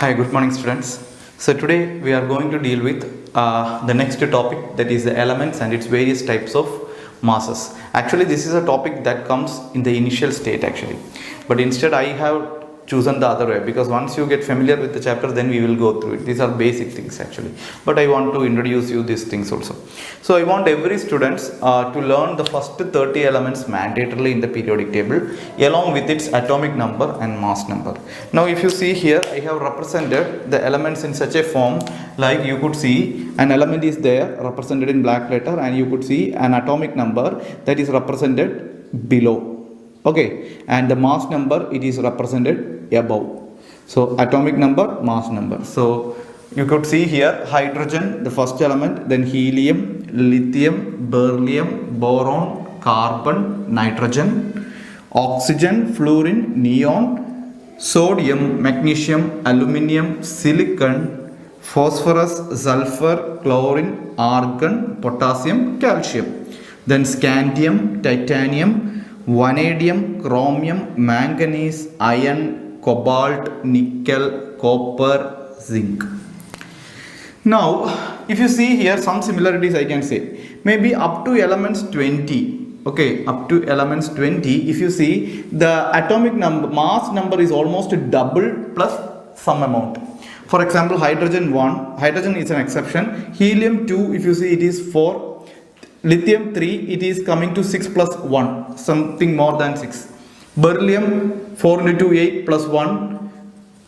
Hi, good morning students. So today we are going to deal with the next topic, that is the elements and its various types of masses. Actually this is a topic that comes in the initial state actually, but instead I have chosen the other way, because once you get familiar with the chapter then we will go through it. These are basic things actually, but I want to introduce you these things also. So I want every students to learn the first 30 elements mandatorily in the periodic table along with its atomic number and mass number. Now if you see here, I have represented the elements in such a form, like you could see an element is there represented in black letter, and you could see an atomic number that is represented below. Okay, and the mass number, it is represented above. So atomic number, mass number. So you could see here hydrogen, the first element, then helium, lithium, beryllium, boron, carbon, nitrogen, oxygen, fluorine, neon, sodium, magnesium, aluminium, silicon, phosphorus, sulfur, chlorine, argon, potassium, calcium. Then scandium, titanium, vanadium, chromium, manganese, iron, cobalt, nickel, copper, zinc. Now if you see here some similarities I can say, maybe up to elements 20. Okay, up to elements 20, if you see the atomic number, mass number is almost double plus some amount. For example, hydrogen 1, hydrogen is an exception. Helium 2, if you see, it is 4. Lithium 3, it is coming to 6 plus 1, something more than 6. Beryllium 4 into 2, 8 plus 1.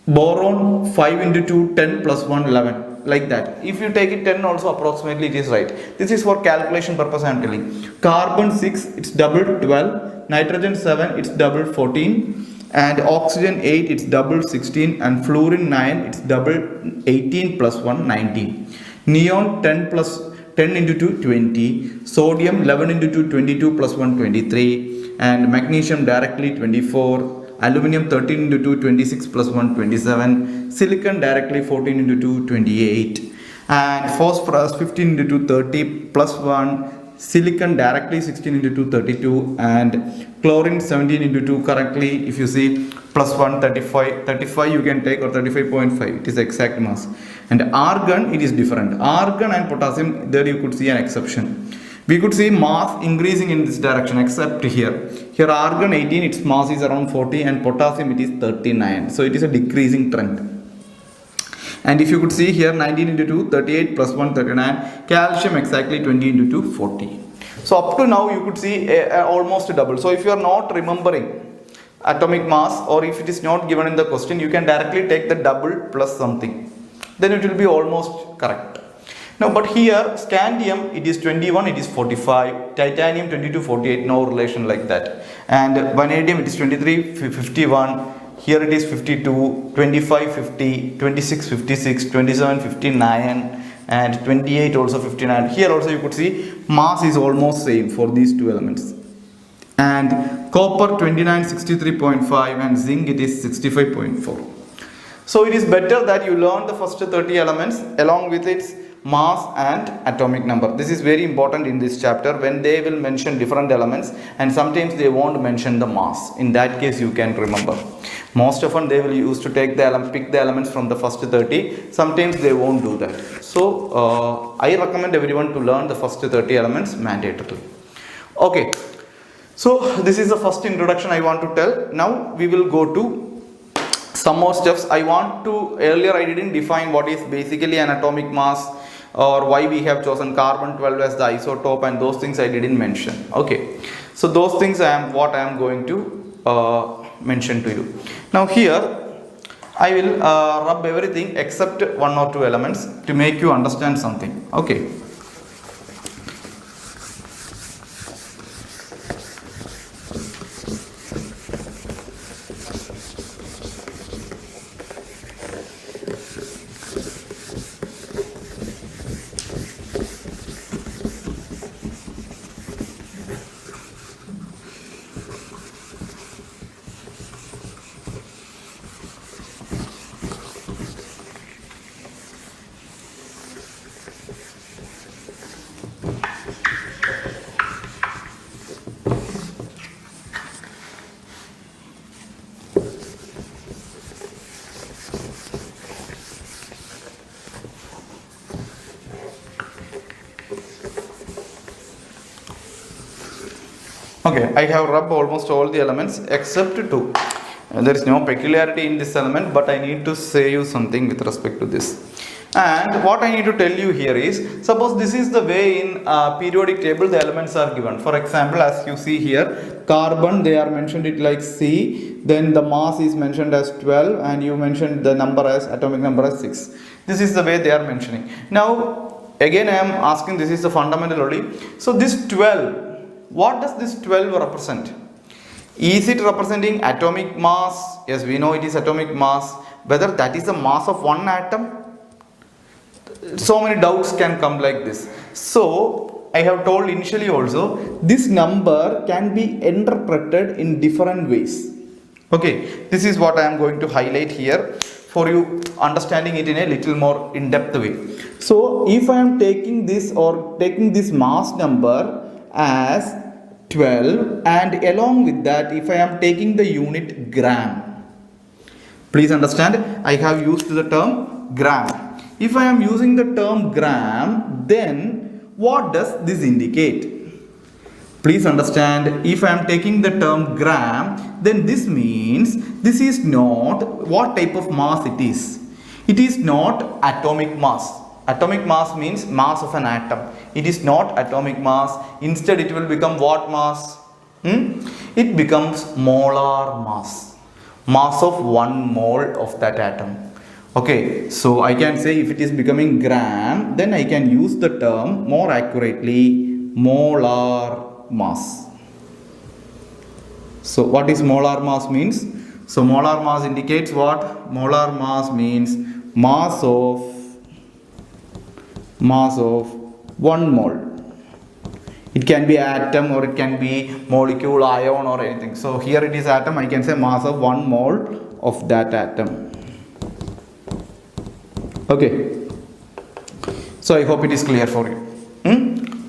Boron 5 into 2, 10 plus 1, 11. Like that. If you take it 10 also, approximately it is right. This is for calculation purpose I am telling. Carbon 6, it's double 12. Nitrogen 7, it's double 14. And oxygen 8, it's double 16. And fluorine 9, it's double 18 plus 1, 19. Neon 10 into 2, 20. Sodium 11 into 2, 22 plus 1, 23. And magnesium directly 24. Aluminium 13 into 2, 26 plus 1, 27. Silicon directly 14 into 2, 28. And phosphorus 15 into 2, 30 plus 1. Silicon directly 16 into 2, 32. And chlorine 17 into 2 correctly, if you see, plus 1, 35. 35 you can take, or 35.5. It is exact mass. And argon, it is different. Argon and potassium, there you could see an exception. We could see mass increasing in this direction, except here. Here argon 18, its mass is around 40, and potassium it is 39. So it is a decreasing trend. And if you could see here 19 into 2, 38 plus 1, 39. Calcium exactly 20 into 2, 40. So up to now you could see almost double. So if you are not remembering atomic mass, or if it is not given in the question, you can directly take the double plus something. Then it will be almost correct. Now but here scandium, it is 21, it is 45. Titanium 22, 48, no relation like that. And vanadium, it is 23, 51. Here it is 52, 25, 50, 26, 56, 27, 59, and 28 also 59. Here also you could see mass is almost same for these two elements. And copper 29, 63.5, and zinc it is 65.4. So it is better that you learn the first 30 elements along with its mass and atomic number. This is very important in this chapter, when they will mention different elements and sometimes they won't mention the mass. In that case you can remember. Most often they will use to take the pick the elements from the first 30. Sometimes they won't do that. So I recommend everyone to learn the first 30 elements mandatorily. Okay. So this is the first introduction I want to tell. Now we will go to some more steps. I want to, earlier I didn't define what is basically an atomic mass, or why we have chosen carbon 12 as the isotope, and those things I didn't mention. Okay, so those things what I am going to mention to you. Now here I will rub everything except one or two elements to make you understand something. Okay. Okay, I have rubbed almost all the elements except 2. There is no peculiarity in this element, but I need to say you something with respect to this. And what I need to tell you here is, suppose this is the way in periodic table the elements are given. For example, as you see here, carbon, they are mentioned it like C, then the mass is mentioned as 12, and you mentioned the number as atomic number as 6. This is the way they are mentioning. Now again I am asking, this is the fundamental only. So this 12, what does this 12 represent? Is it representing atomic mass? Yes, we know it is atomic mass. Whether that is the mass of one atom? So many doubts can come like this. So I have told initially also, this number can be interpreted in different ways. Okay, this is what I am going to highlight here for you understanding it in a little more in-depth way. So if I am taking this or taking this mass number as 12, and along with that if I am taking the unit gram, please understand I have used the term gram. If I am using the term gram, then what does this indicate? Please understand, if I am taking the term gram, then this means this is not what type of mass it is. It is not atomic mass. Atomic mass means mass of an atom. It is not atomic mass. Instead it will become what mass? It becomes molar mass. Mass of 1 mole of that atom. Okay, so I can say if it is becoming gram, then I can use the term more accurately, molar mass. So what is molar mass means? So molar mass indicates what? Molar mass means mass of 1 mole. It can be atom or it can be molecule, ion or anything. So here it is atom, I can say mass of 1 mole of that atom. Okay, so I hope it is clear for you.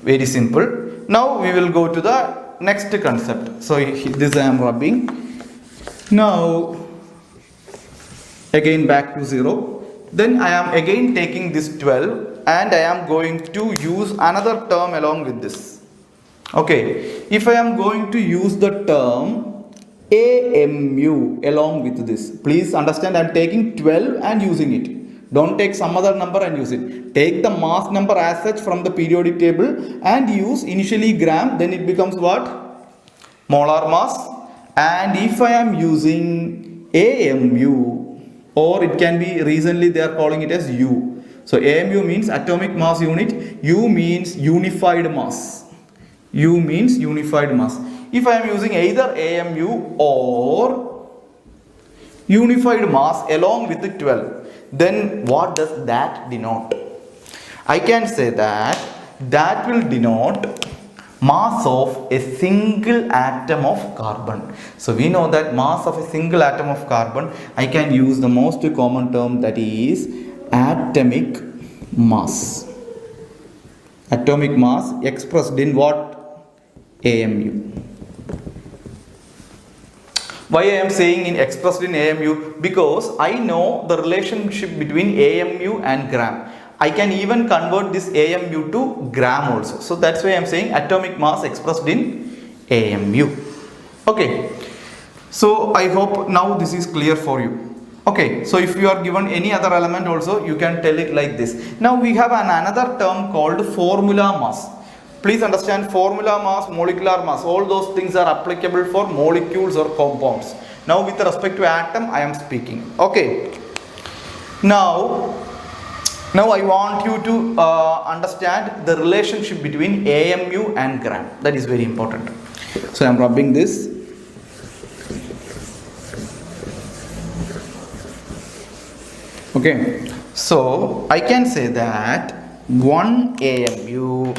Very simple. Now we will go to the next concept. So this I am rubbing. Now again back to 0. Then I am again taking this 12 and I am going to use another term along with this. Okay, if I am going to use the term AMU along with this, please understand I am taking 12 and using it. Don't take some other number and use it. Take the mass number as such from the periodic table and use initially gram, then it becomes what? Molar mass. And if I am using AMU, or it can be recently they are calling it as U. So AMU means atomic mass unit, U means unified mass. U means unified mass. If I am using either AMU or unified mass along with the 12, then what does that denote? I can say that that will denote mass of a single atom of carbon. So we know that mass of a single atom of carbon, I can use the most common term, that is atomic mass. Atomic mass expressed in what? AMU. Why I am saying in expressed in AMU? Because I know the relationship between AMU and gram. I can even convert this AMU to gram also. So that's why I am saying atomic mass expressed in AMU. Okay. So I hope now this is clear for you. Okay. So if you are given any other element also, you can tell it like this. Now we have another term called formula mass. Please understand, formula mass, molecular mass, all those things are applicable for molecules or compounds. Now with respect to atom, I am speaking. Okay. Now I want you to understand the relationship between AMU and gram. That is very important. So I am rubbing this. Okay. So I can say that 1 AMU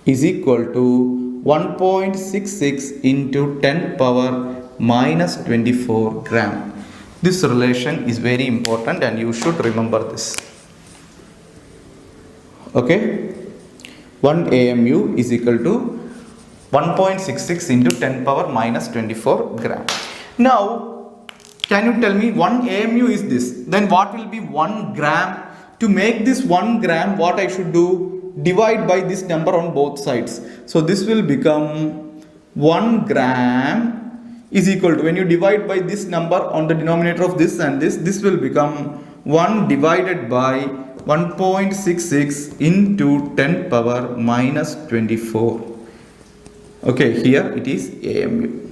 is equal to 1.66 into 10 power minus 24 gram. This relation is very important and you should remember this. Okay, 1 AMU is equal to 1.66 into 10 power minus 24 gram. Now can you tell me 1 AMU is this, then what will be 1 gram? To make this 1 gram, what I should do? divide by this number on both sides. So this will become 1 gram is equal to, when you divide by this number on the denominator of this and this will become 1 divided by 1.66 into 10 power minus 24. Okay, here it is AMU.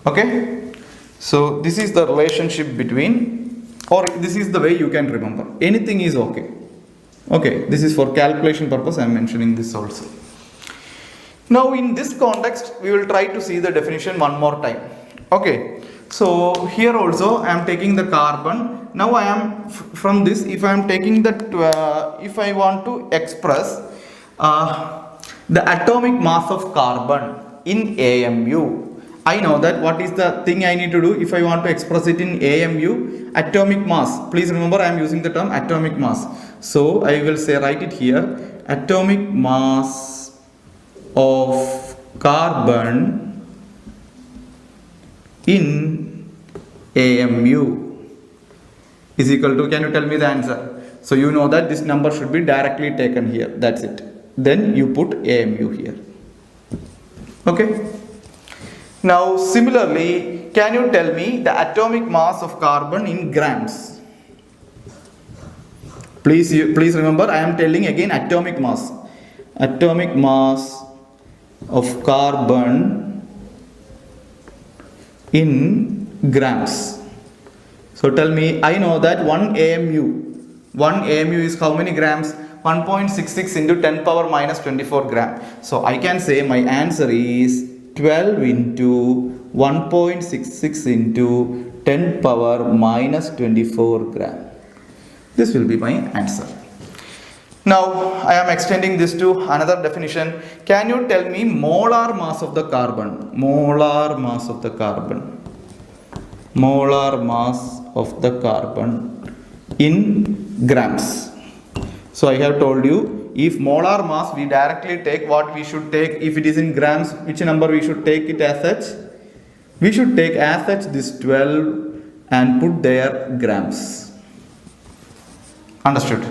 Okay, so this is the relationship between, or this is the way you can remember. Anything is okay. Okay, this is for calculation purpose. I am mentioning this also. Now in this context, we will try to see the definition one more time. Okay, so here also I am taking the carbon. Now I am from this, if I am taking the, if I want to express the atomic mass of carbon in AMU, I know that what is the thing I need to do if I want to express it in AMU, atomic mass. Please remember I am using the term atomic mass. So I will say, write it here, atomic mass of carbon in AMU is equal to, can you tell me the answer? So you know that this number should be directly taken here, that's it. Then you put AMU here. Okay. Now similarly, can you tell me the atomic mass of carbon in grams? Please remember I am telling again atomic mass. Atomic mass of carbon in grams. So tell me, I know that 1 AMU is how many grams? 1.66 into 10 power minus 24 gram. So I can say my answer is 12 into 1.66 into 10 power minus 24 gram. This will be my answer. Now I am extending this to another definition. Can you tell me molar mass of the carbon? Molar mass of the carbon. Molar mass of the carbon in grams. So I have told you, if molar mass we directly take what we should take, if it is in grams, which number we should take it as such? We should take as such this 12 and put there grams. Understood?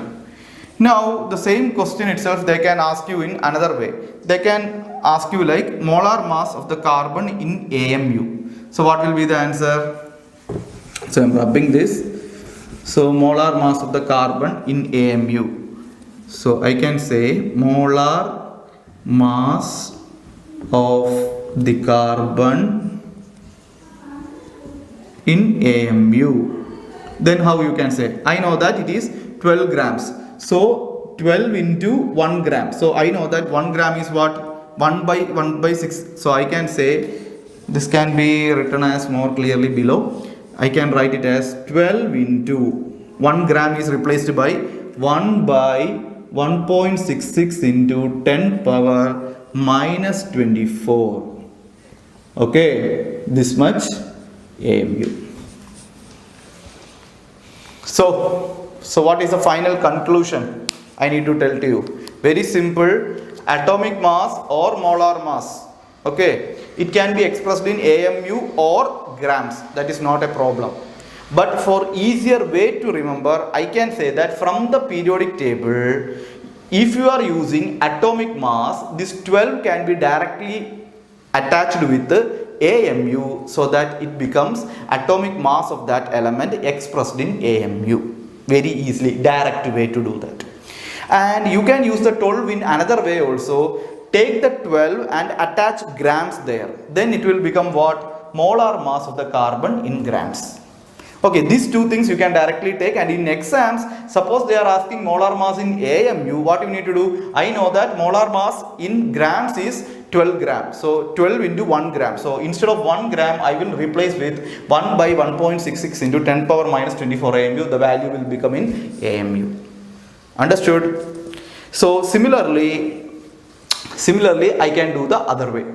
Now the same question itself they can ask you in another way. They can ask you like molar mass of the carbon in AMU. So what will be the answer? So I am rubbing this. So molar mass of the carbon in AMU. So I can say molar mass of the carbon in AMU. Then how you can say? I know that it is 12 grams. So 12 into 1 gram. So I know that 1 gram is what? 1 by 6. So I can say, this can be written as more clearly below. I can write it as 12 into 1 gram is replaced by 1 by 1.66 into 10 power minus 24. Okay, this much AMU. So what is the final conclusion I need to tell to you? Very simple, atomic mass or molar mass. Okay, it can be expressed in AMU or grams, that is not a problem. But for easier way to remember, I can say that from the periodic table, if you are using atomic mass, this 12 can be directly attached with the AMU so that it becomes atomic mass of that element expressed in AMU. Very easily, direct way to do that. And you can use the 12 in another way also. Take the 12 and attach grams there. Then it will become what? Molar mass of the carbon in grams. Okay, these two things you can directly take, and in exams, suppose they are asking molar mass in AMU, what you need to do? I know that molar mass in grams is 12 grams. So 12 into 1 gram. So instead of 1 gram, I will replace with 1 by 1.66 into 10 power minus 24 AMU. The value will become in AMU. Understood? So similarly, I can do the other way.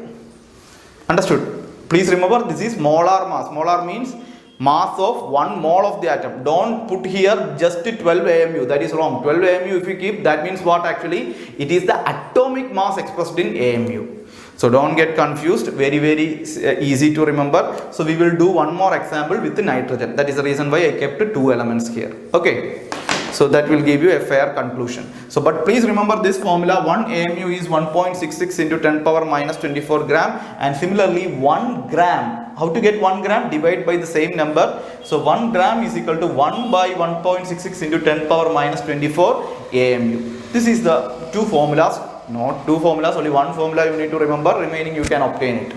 Understood? Please remember, this is molar mass. Molar means mass of 1 mole of the atom. Don't put here just 12 AMU. That is wrong. 12 AMU if you keep, that means what actually? It is the atomic mass expressed in AMU. So don't get confused. Very easy to remember. So we will do one more example with the nitrogen. That is the reason why I kept 2 elements here. Okay. So that will give you a fair conclusion. So but please remember this formula: 1 AMU is 1.66 into 10 power minus 24 gram, and similarly 1 gram, how to get 1 gram? Divide by the same number. So 1 gram is equal to 1 by 1.66 into 10 power minus 24 AMU. This is the two formulas, not two formulas, only one formula you need to remember, remaining you can obtain it.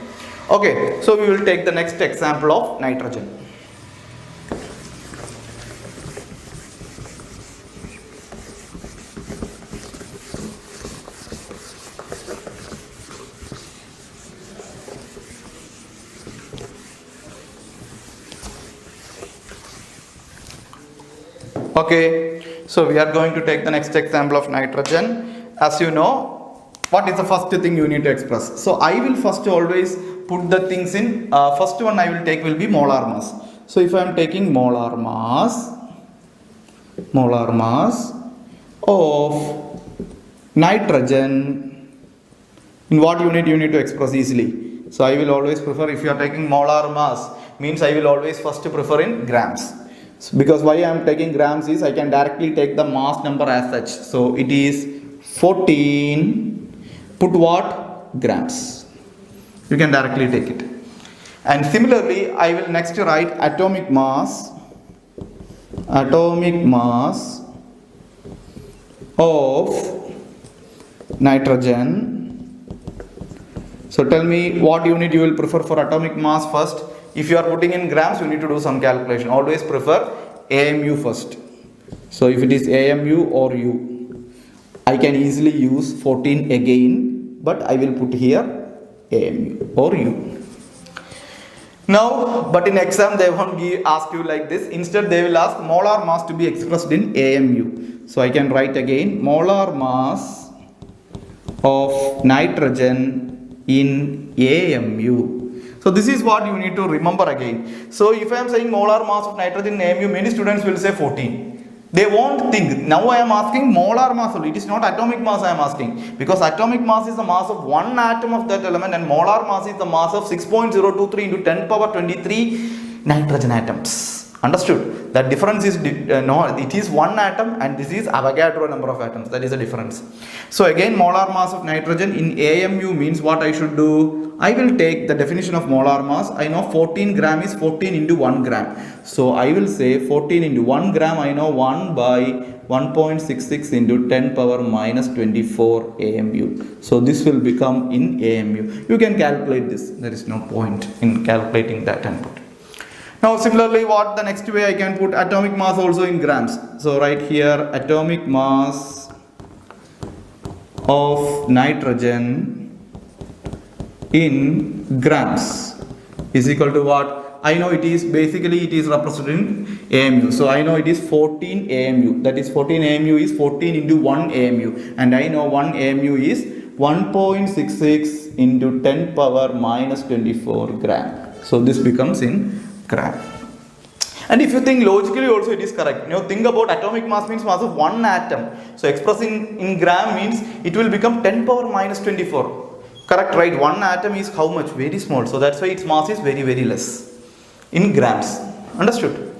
Okay, so we will take the next example of nitrogen. Okay, so we are going to take the next example of nitrogen. As you know, what is the first thing you need to express? So I will first always put the things in. First one I will take will be molar mass. So if I am taking molar mass of nitrogen, in what unit you need to express easily. So I will always prefer, if you are taking molar mass, means I will always first prefer in grams. So because why I am taking grams is I can directly take the mass number as such. So it is 14, put what? Grams. You can directly take it. And similarly, I will next write atomic mass of nitrogen. So tell me what unit you will prefer for atomic mass first. If you are putting in grams, you need to do some calculation. Always prefer AMU first. So if it is AMU or U, I can easily use 14 again, but I will put here AMU or U. Now, but in exam they won't ask you like this. Instead they will ask molar mass to be expressed in AMU. So I can write again molar mass of nitrogen in AMU. So this is what you need to remember again. So if I am saying molar mass of nitrogen in AMU, many students will say 14. They won't think. Now I am asking molar mass only. It is not atomic mass I am asking. Because atomic mass is the mass of one atom of that element, and molar mass is the mass of 6.023 into 10 power 23 nitrogen atoms. Understood? That difference is no, it is one atom and this is Avogadro number of atoms. That is the difference. So again, molar mass of nitrogen in AMU means what I should do? I will take the definition of molar mass. I know 14 gram is 14 into 1 gram. So I will say 14 into 1 gram. I know 1 by 1.66 into 10 power minus 24 AMU. So this will become in AMU. You can calculate this. There is no point in calculating that input. Now similarly, what the next way I can put atomic mass also in grams. So right here, atomic mass of nitrogen in grams is equal to what? I know it is basically it is represented in AMU. So I know it is 14 AMU. That is 14 AMU is 14 into 1 AMU. And I know 1 AMU is 1.66 into 10 power minus 24 gram. So this becomes in gram. And if you think logically also it is correct. You know, think about atomic mass means mass of one atom. So expressing in gram means it will become 10 power minus 24. Correct, right? One atom is how much? Very small. So that's why its mass is very, very less in grams. Understood?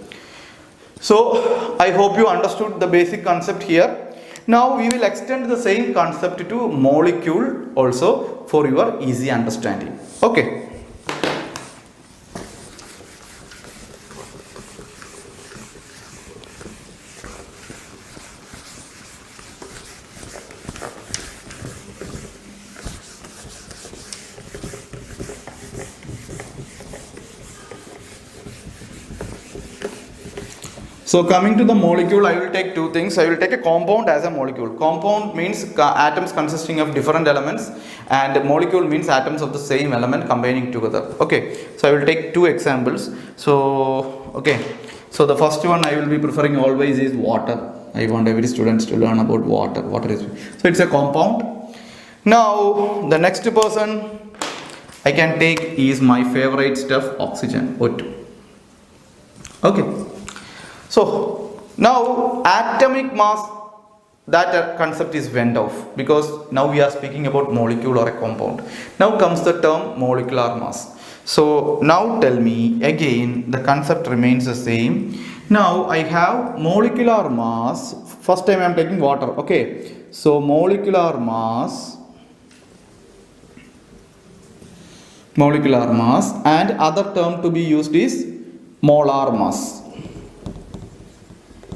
So I hope you understood the basic concept here. Now we will extend the same concept to molecule also for your easy understanding. Okay. So coming to the molecule, I will take two things. I will take a compound as a molecule. Compound means atoms consisting of different elements, and molecule means atoms of the same element combining together. Okay, so I will take two examples. So so the first one I will be preferring always is water. I want every student to learn about water. Water is, so it's a compound. Now the next person I can take is my favorite stuff, oxygen, O2. Okay. So now atomic mass, that concept is went off because now we are speaking about molecule or a compound. Now comes the term molecular mass. So now tell me again, the concept remains the same. Now I have molecular mass. First time I am taking water. Okay, so molecular mass and other term to be used is molar mass.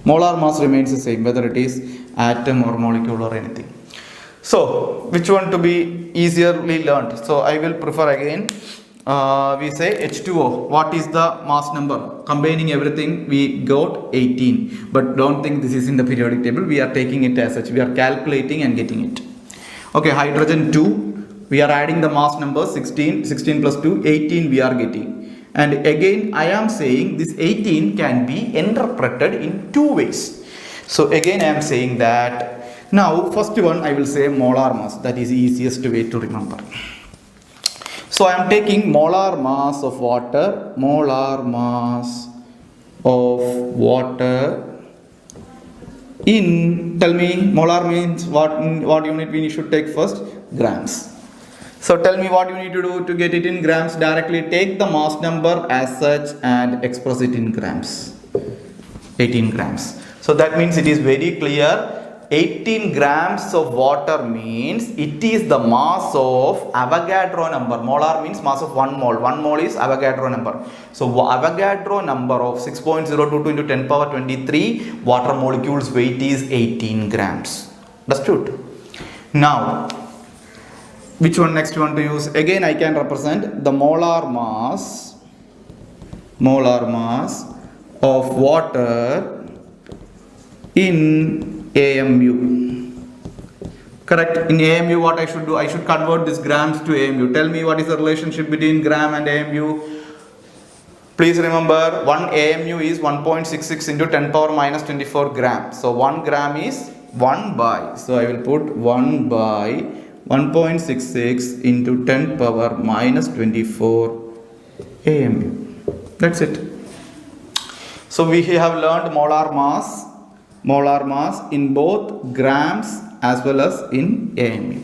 Molar mass remains the same whether it is atom or molecule or anything. So which one to be easily learned? So I will prefer again, we say H2O. What is the mass number? Combining everything we got 18, but don't think this is in the periodic table. We are taking it as such. We are calculating and getting it. Okay, hydrogen 2, we are adding the mass number 16 plus 2, 18 we are getting. And again I am saying this 18 can be interpreted in two ways. So again I am saying that, now first one I will say molar mass, that is easiest way to remember. So I am taking molar mass of water, in, tell me, molar means what unit we should take first? Grams. So tell me what you need to do to get it in grams. Directly take the mass number as such and express it in grams. 18 grams. So that means it is very clear. 18 grams of water means it is the mass of Avogadro number. Molar means mass of 1 mole. 1 mole is Avogadro number. So Avogadro number of 6.022 into 10 power 23 water molecules weight is 18 grams. Understood? Now, which one next one to use? Again I can represent the molar mass of water in AMU. Correct? In AMU what I should do? I should convert this grams to AMU. Tell me what is the relationship between gram and AMU. Please remember, 1 AMU is 1.66 into 10 power minus 24 grams. So 1 gram is 1 by. So I will put 1 by 1.66 into 10 power minus 24 AMU. That's it. So we have learned molar mass in both grams as well as in AMU,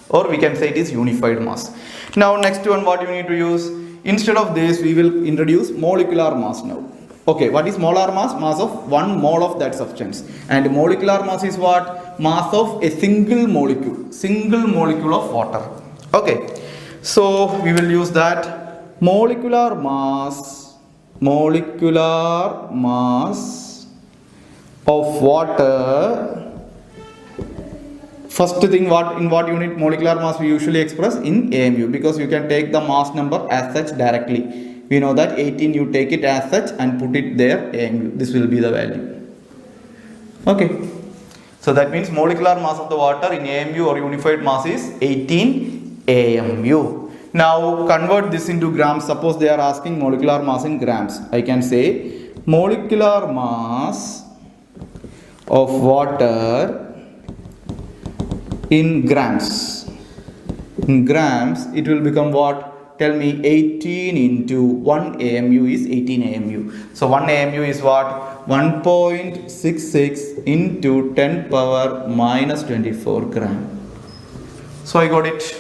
or we can say it is unified mass. Now next one, what you need to use? Instead of this we will introduce molecular mass now. Okay, what is molar mass? Mass of 1 mole of that substance. And molecular mass is what? Mass of a single molecule of water. Okay, so we will use that. Molecular mass of water. First thing, in what unit molecular mass we usually express? In AMU, because you can take the mass number as such directly. We know that 18 you take it as such and put it there, AMU. This will be the value. Okay. So that means molecular mass of the water in AMU or unified mass is 18 AMU. Now convert this into grams. Suppose they are asking molecular mass in grams. I can say molecular mass of water in grams. In grams it will become what? Tell me, 18 into 1 AMU is 18 AMU. So 1 AMU is what? 1.66 into 10 power minus 24 gram. So I got it.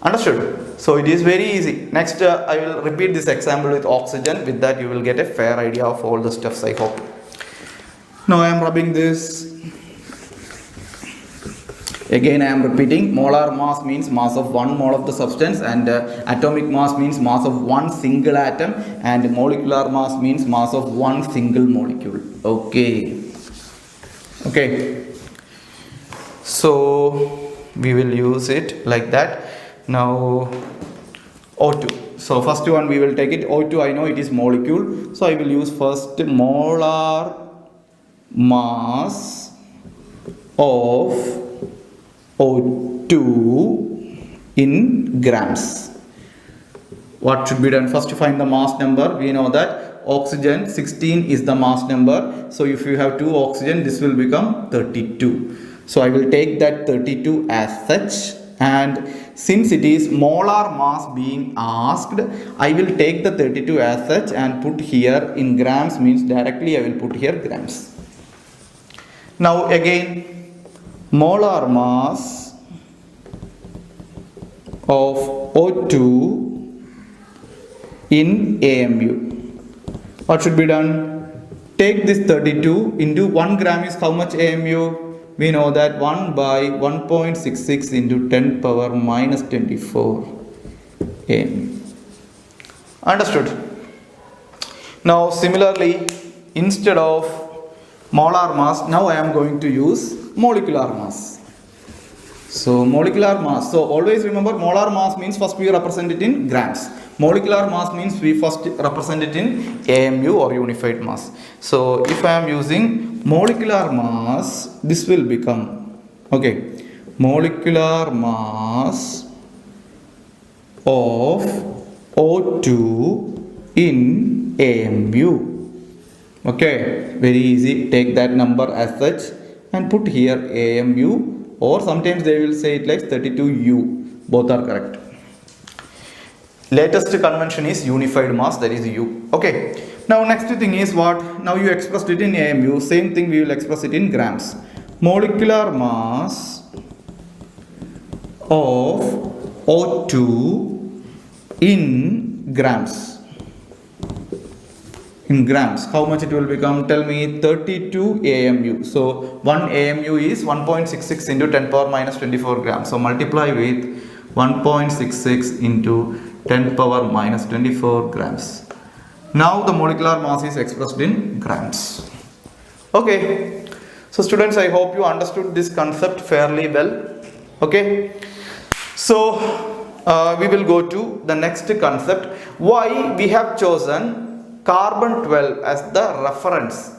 Understood? So it is very easy. Next I will repeat this example with oxygen. With that you will get a fair idea of all the stuffs, I hope. Now I am rubbing this. Again I am repeating, molar mass means mass of 1 mole of the substance, and atomic mass means mass of 1 single atom, and molecular mass means mass of 1 single molecule. Okay. So we will use it like that. Now O2. So first one we will take it. O2, I know it is molecule. So I will use first molar mass of O2 in grams. What should be done? First to find the mass number. We know that oxygen 16 is the mass number. So if you have 2 oxygen, this will become 32. So I will take that 32 as such, and since it is molar mass being asked, I will take the 32 as such and put here in grams, means directly I will put here grams. Now again, molar mass of O2 in AMU. What should be done? Take this 32 into 1 gram is how much AMU? We know that 1 by 1.66 into 10 power minus 24 AMU. Understood? Now similarly, instead of molar mass, now I am going to use molecular mass. So molecular mass, so always remember molar mass means first we represent it in grams. Molecular mass means we first represent it in AMU or unified mass. So if I am using molecular mass, this will become, okay, molecular mass of O2 in AMU. Okay, very easy. Take that number as such and put here AMU, or sometimes they will say it like 32U. Both are correct. Latest convention is unified mass, that is U. Okay. Now next thing is what? Now you expressed it in AMU. Same thing we will express it in grams. Molecular mass of O2 in grams. In grams, how much it will become? Tell me. 32 AMU. So 1 AMU is 1.66 into 10 power minus 24 grams. So multiply with 1.66 into 10 power minus 24 grams. Now the molecular mass is expressed in grams. Okay. So students, I hope you understood this concept fairly well. Okay. So we will go to the next concept. Why we have chosen carbon 12 as the reference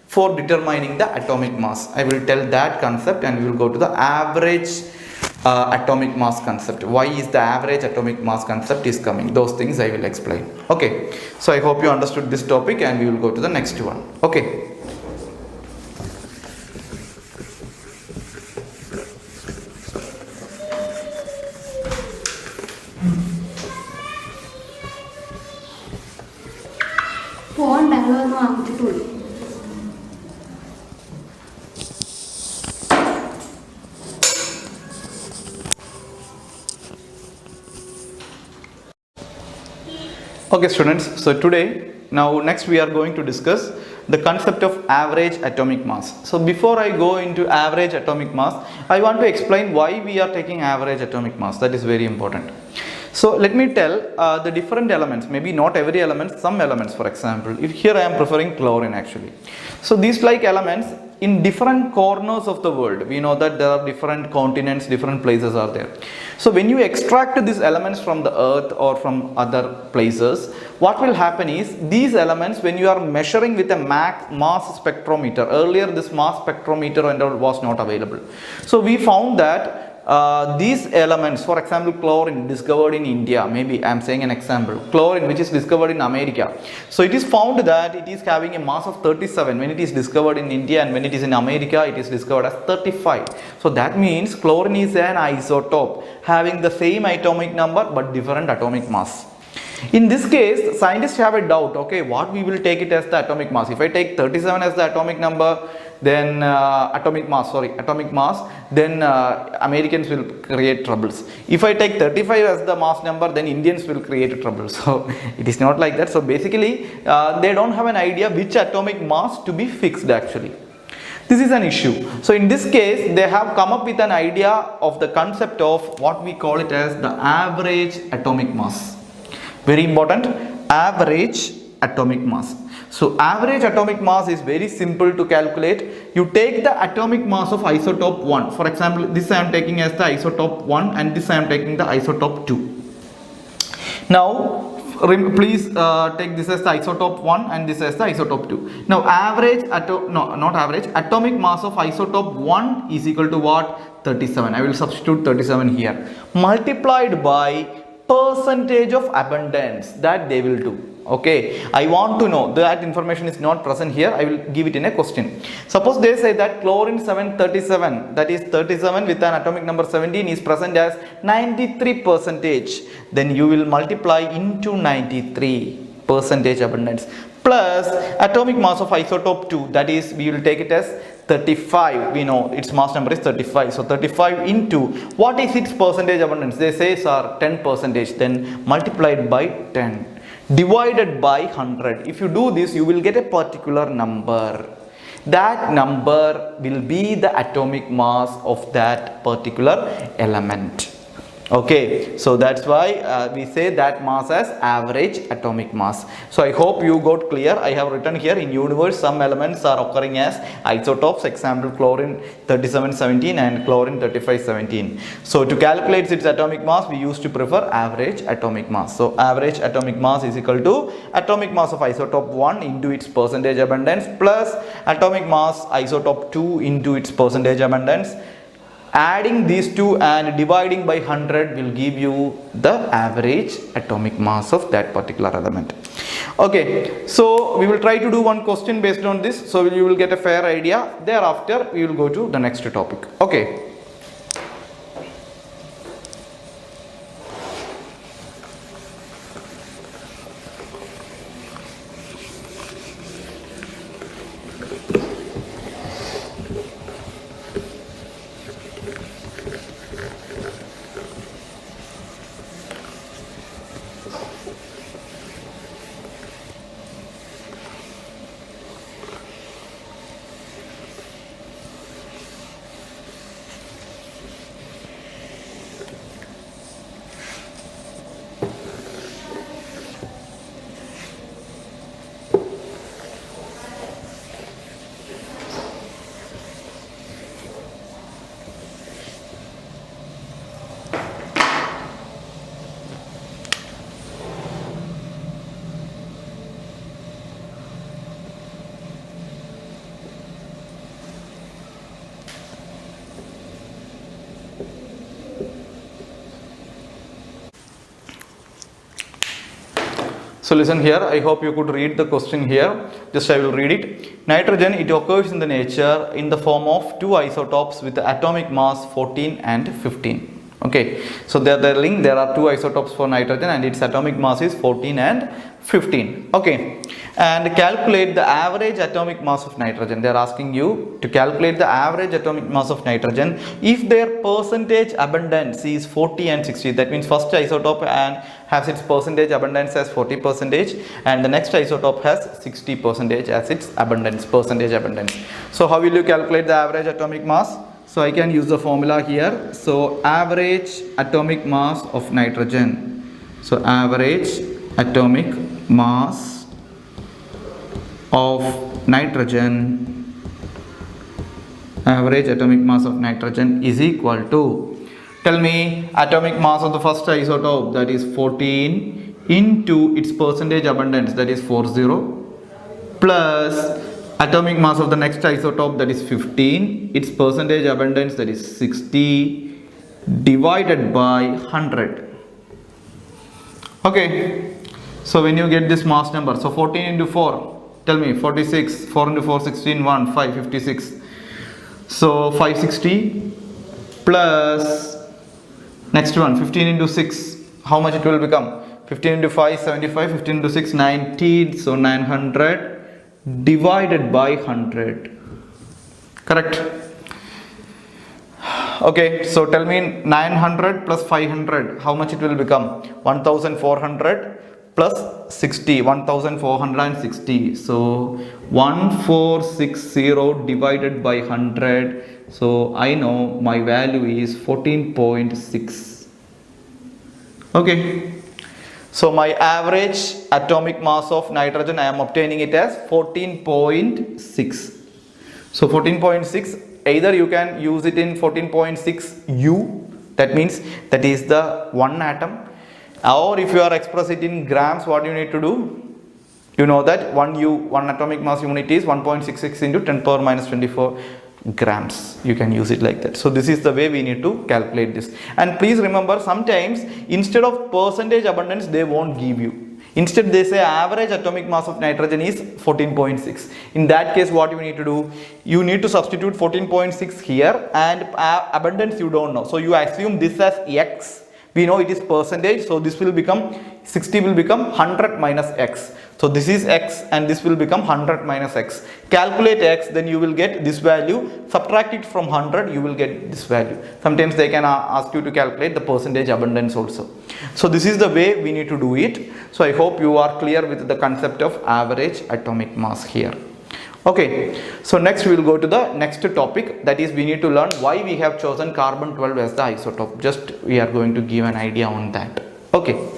for determining the atomic mass. I will tell that concept and we will go to the average atomic mass concept. Why is the average atomic mass concept is coming? Those things I will explain. Okay. So I hope you understood this topic and we will go to the next one. Okay. Okay students, so next we are going to discuss the concept of average atomic mass. So before I go into average atomic mass, I want to explain why we are taking average atomic mass. That is very important. So let me tell the different elements, maybe not every element, some elements. For example, if here I am preferring chlorine actually. So these like elements in different corners of the world, we know that there are different continents, different places are there. So when you extract these elements from the earth or from other places, what will happen is these elements, when you are measuring with a mass spectrometer, earlier this mass spectrometer and all was not available. So we found that these elements, for example chlorine discovered in India, maybe I am saying an example, chlorine which is discovered in America. So it is found that it is having a mass of 37 when it is discovered in India, and when it is in America it is discovered as 35. So that means chlorine is an isotope having the same atomic number but different atomic mass. In this case, scientists have a doubt, okay, what we will take it as the atomic mass. If I take 37 as the atomic number, then atomic mass, then Americans will create troubles. If I take 35 as the mass number, then Indians will create trouble. So it is not like that. So basically, they don't have an idea which atomic mass to be fixed actually. This is an issue. So in this case, they have come up with an idea of the concept of what we call it as the average atomic mass. Very important, average atomic mass. So average atomic mass is very simple to calculate. You take the atomic mass of isotope 1. For example, this I am taking as the isotope 1 and this I am taking the isotope 2. Now please take this as the isotope 1 and this as the isotope 2. Now atomic mass of isotope 1 is equal to what? 37. I will substitute 37 here. Multiplied by percentage of abundance that they will do. Okay, I want to know that information is not present here. I will give it in a question. Suppose they say that chlorine 737, that is 37 with an atomic number 17 is present as 93%. Then you will multiply into 93% abundance plus atomic mass of isotope 2, that is we will take it as 35. We know its mass number is 35. So 35 into what is its percentage abundance? They say sir 10%. Then multiplied by 10. divided by 100. If you do this, you will get a particular number. That number will be the atomic mass of that particular element. Okay, so that's why we say that mass as average atomic mass. So I hope you got clear. I have written here, in universe some elements are occurring as isotopes, example chlorine 3717 and chlorine 3517. So to calculate its atomic mass, we used to prefer average atomic mass. So average atomic mass is equal to atomic mass of isotope 1 into its percentage abundance plus atomic mass isotope 2 into its percentage abundance. Adding these two and dividing by 100 will give you the average atomic mass of that particular element. Okay, so we will try to do one question based on this, so you will get a fair idea. Thereafter we will go to the next topic. Okay. So listen here, I hope you could read the question here. Just I will read it. Nitrogen, it occurs in the nature in the form of two isotopes with the atomic mass 14 and 15. Okay, so there are two isotopes for nitrogen and its atomic mass is 14 and 15. Okay, and calculate the average atomic mass of nitrogen. They are asking you to calculate the average atomic mass of nitrogen if their percentage abundance is 40 and 60. That means first isotope and has its percentage abundance as 40% and the next isotope has 60% as its percentage abundance. So how will you calculate the average atomic mass? So I can use the formula here. So average atomic mass of nitrogen. So average atomic mass of nitrogen. Average atomic mass of nitrogen is equal to, tell me, atomic mass of the first isotope, that is 14, into its percentage abundance, that is 40, plus atomic mass of the next isotope, that is 15, its percentage abundance, that is 60, divided by 100. Okay, so when you get this mass number, so 14 into 4, tell me, 46, 4 into 4, 16, 1, 5, 56. So 560 plus next one, 15 into 6, how much it will become? 15 into 5, 75, 15 into 6, 19, so 900 divided by 100. Correct? Okay, so tell me 900 plus 500, how much it will become? 1400 plus 60, 1460. So 1460 divided by 100. So I know my value is 14.6. Okay. So my average atomic mass of nitrogen, I am obtaining it as 14.6. So 14.6, either you can use it in 14.6 U, that means that is the one atom, or if you are express it in grams, what you need to do? You know that one atomic mass unit is 1.66 into 10 power minus 24 grams. You can use it like that. So this is the way we need to calculate this. And please remember, sometimes instead of percentage abundance, they won't give you. Instead they say average atomic mass of nitrogen is 14.6. In that case, what you need to do? You need to substitute 14.6 here, and abundance you don't know. So you assume this as X. We know it is percentage, so this will become 60 will become 100 minus X. So this is x and this will become 100 minus x. Calculate x, then you will get this value. Subtract it from 100, you will get this value. Sometimes they can ask you to calculate the percentage abundance also. So this is the way we need to do it. So I hope you are clear with the concept of average atomic mass here. Okay, so next we will go to the next topic, that is we need to learn why we have chosen carbon 12 as the isotope. Just we are going to give an idea on that. Okay.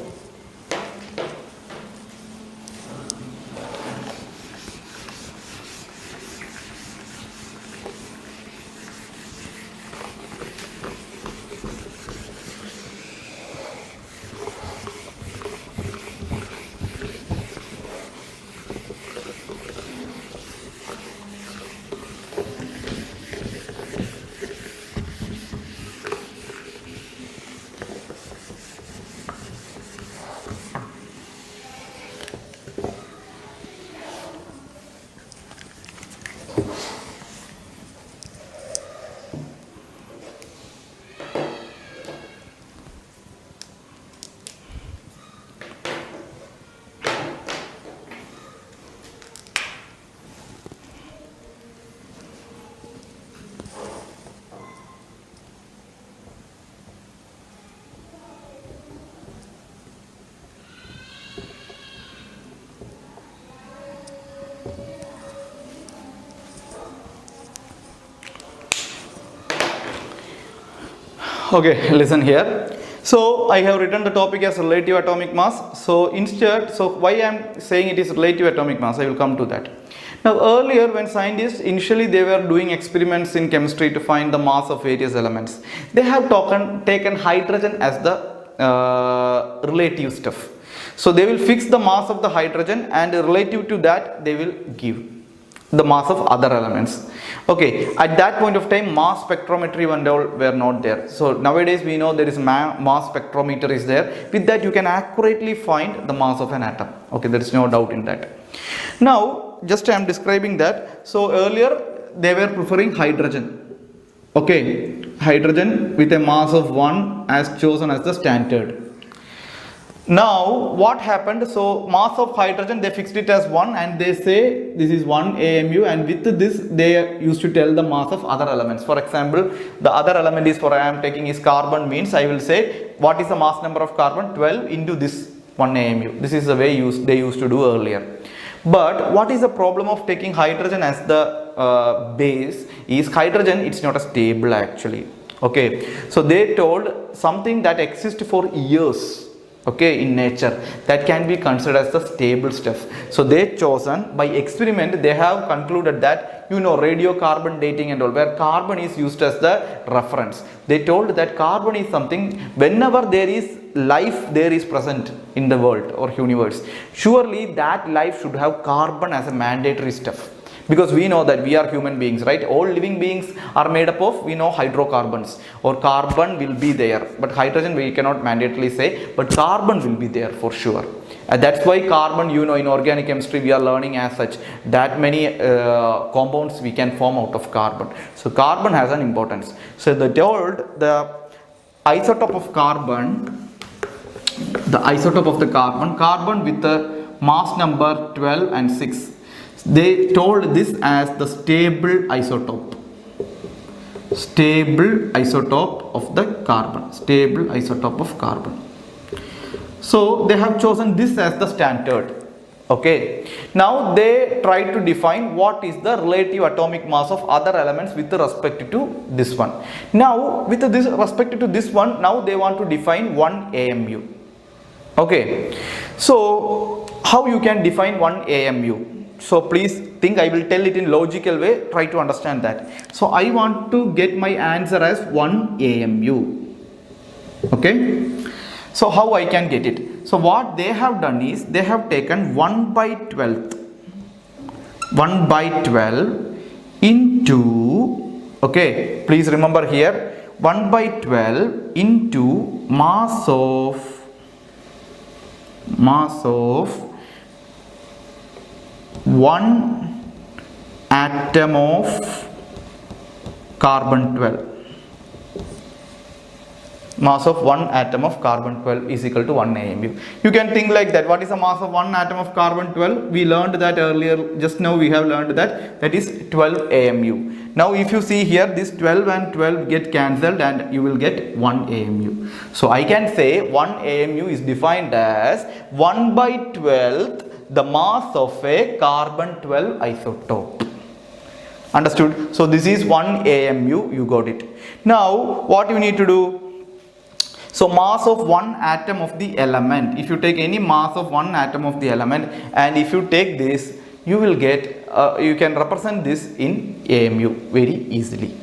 Okay, listen here. So I have written the topic as relative atomic mass. So instead, so why I am saying it is relative atomic mass, I will come to that. Now earlier when scientists initially they were doing experiments in chemistry to find the mass of various elements, they have taken hydrogen as the relative stuff. So they will fix the mass of the hydrogen and relative to that they will give the mass of other elements. Okay, at that point of time mass spectrometry and all were not there. So nowadays we know there is mass spectrometer is there. With that you can accurately find the mass of an atom. Okay, there is no doubt in that. Now just I am describing that. So earlier they were preferring hydrogen. Okay, hydrogen with a mass of 1 as chosen as the standard. Now what happened, so mass of hydrogen they fixed it as 1 and they say this is 1 AMU, and with this they used to tell the mass of other elements. For example, the other element is, for I am taking is carbon, means I will say what is the mass number of carbon, 12 into this 1 AMU. This is the way they used to do earlier. But what is the problem of taking hydrogen as the base is hydrogen, it's not a stable actually. Okay, so they told something that exists for years, okay, in nature, that can be considered as the stable stuff. So they chosen by experiment, they have concluded that, you know, radiocarbon dating and all, where carbon is used as the reference. They told that carbon is something, whenever there is life there is present in the world or universe, surely that life should have carbon as a mandatory stuff. Because we know that we are human beings, right? All living beings are made up of, we know, hydrocarbons, or carbon will be there, but hydrogen we cannot mandatorily say, but carbon will be there for sure. And that's why carbon, you know, in organic chemistry we are learning as such that many compounds we can form out of carbon. So carbon has an importance. So they told the isotope of carbon, carbon with the mass number 12 and 6. They told this as the stable isotope of the carbon, So they have chosen this as the standard. Okay, now they try to define what is the relative atomic mass of other elements with respect to this one. Now with this respect to this one, now they want to define 1 AMU. Okay, so how you can define 1 AMU? So please think, I will tell it in logical way, try to understand that. So I want to get my answer as 1 AMU. Okay, so how I can get it? So what they have done is, they have taken 1 by 12 into, okay, please remember here, 1 by 12 into mass of 1 atom of carbon 12. Mass of one atom of carbon 12 is equal to 1 AMU. You can think like that. What is the mass of one atom of carbon 12? We learned that earlier. Just now we have learned that is 12 AMU. Now if you see here, this 12 and 12 get cancelled and you will get 1 AMU. So I can say 1 AMU is defined as 1 by 12th the mass of a carbon 12 isotope. Understood? So this is 1 AMU. You got it. Now what you need to do? So mass of one atom of the element, if you take any mass of one atom of the element and if you take this, you will get, you can represent this in AMU very easily.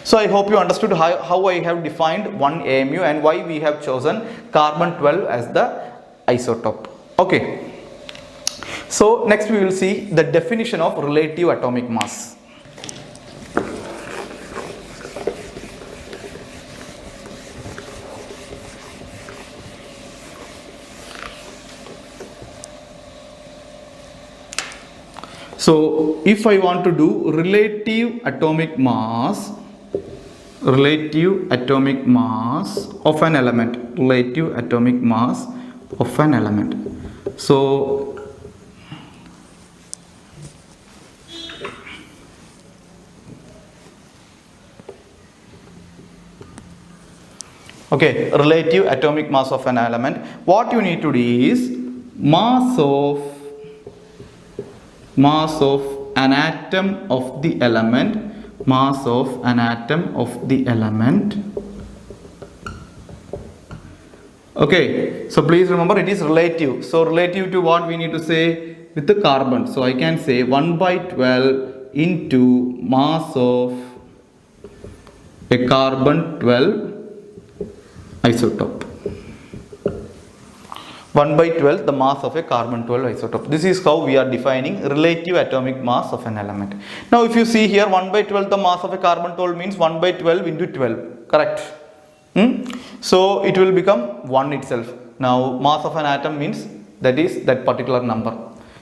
So I hope you understood how I have defined 1 AMU and why we have chosen carbon 12 as the isotope. Okay. So next we will see the definition of relative atomic mass. So if I want to do relative atomic mass of an element, relative atomic mass of an element. So okay, relative atomic mass of an element. What you need to do is mass of an atom of the element, mass of an atom of the element. Okay, so please remember it is relative. So relative to what we need to say? With the carbon. So I can say 1 by 12 into mass of a carbon 12 isotope. 1 by 12 the mass of a carbon 12 isotope. This is how we are defining relative atomic mass of an element. Now if you see here, 1 by 12 the mass of a carbon 12 means 1 by 12 into 12, correct? So it will become 1 itself. Now mass of an atom means that is that particular number.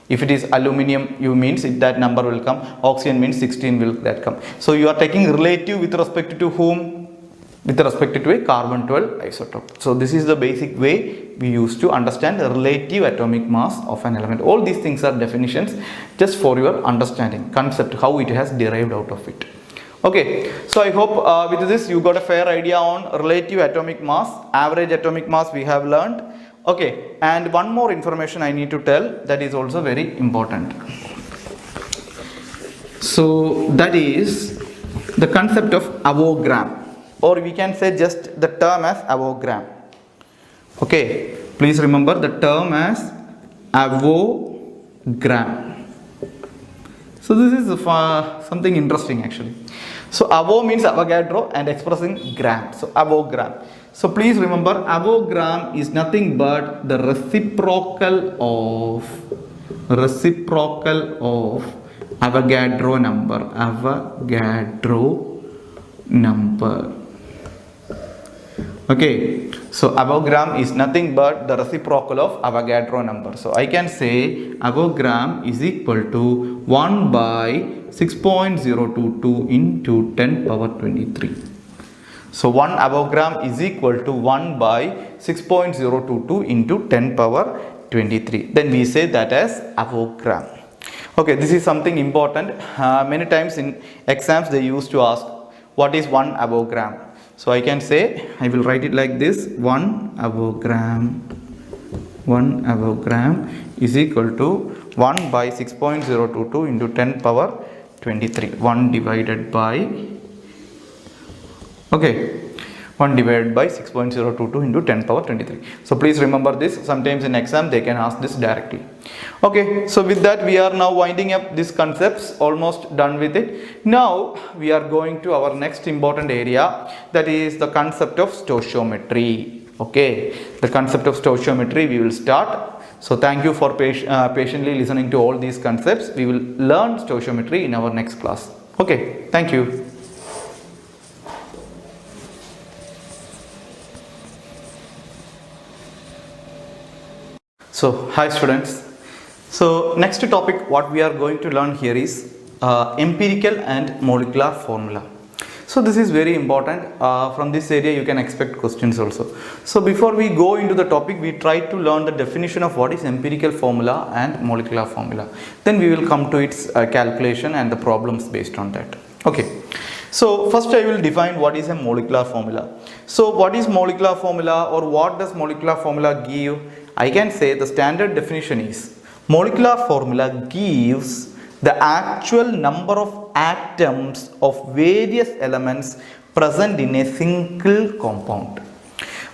If it is aluminium, you means that number will come. Oxygen means 16 will that come. So you are taking relative with respect to whom? With respect to a carbon 12 isotope. So this is the basic way we used to understand the relative atomic mass of an element. All these things are definitions just for your understanding, concept, how it has derived out of it. Okay, so I hope with this you got a fair idea on relative atomic mass, average atomic mass we have learned. Okay, and one more information I need to tell that is also very important. So that is the concept of avogram, or we can say just the term as avogram. Okay, please remember the term as avogram. So this is something interesting actually. So avo means Avogadro and expressing gram. So avogram. So please remember avogram is nothing but the reciprocal of Avogadro number. Okay, so avogram is nothing but the reciprocal of Avogadro number. So I can say avogram is equal to 1 by 6.022 into 10 power 23. So 1 avogram is equal to 1 by 6.022 into 10 power 23. Then we say that as avogram. Okay, this is something important. Many times in exams they used to ask what is 1 avogram. So I can say, I will write it like this: 1 avogram is equal to 1 by 6.022 into 10 power 23. 1 divided by 6.022 into 10 power 23. So please remember this. Sometimes in exam they can ask this directly. Okay, so with that we are now winding up these concepts, almost done with it. Now we are going to our next important area, that is the concept of stoichiometry. Okay, the concept of stoichiometry we will start. So thank you for patiently listening to all these concepts. We will learn stoichiometry in our next class. Okay, thank you. So hi students. So next topic what we are going to learn here is empirical and molecular formula. So this is very important. From this area you can expect questions also. So before we go into the topic, we try to learn the definition of what is empirical formula and molecular formula. Then we will come to its calculation and the problems based on that. Okay. So first I will define what is a molecular formula. So what is molecular formula, or what does molecular formula give? I can say the standard definition is molecular formula gives the actual number of atoms of various elements present in a single compound.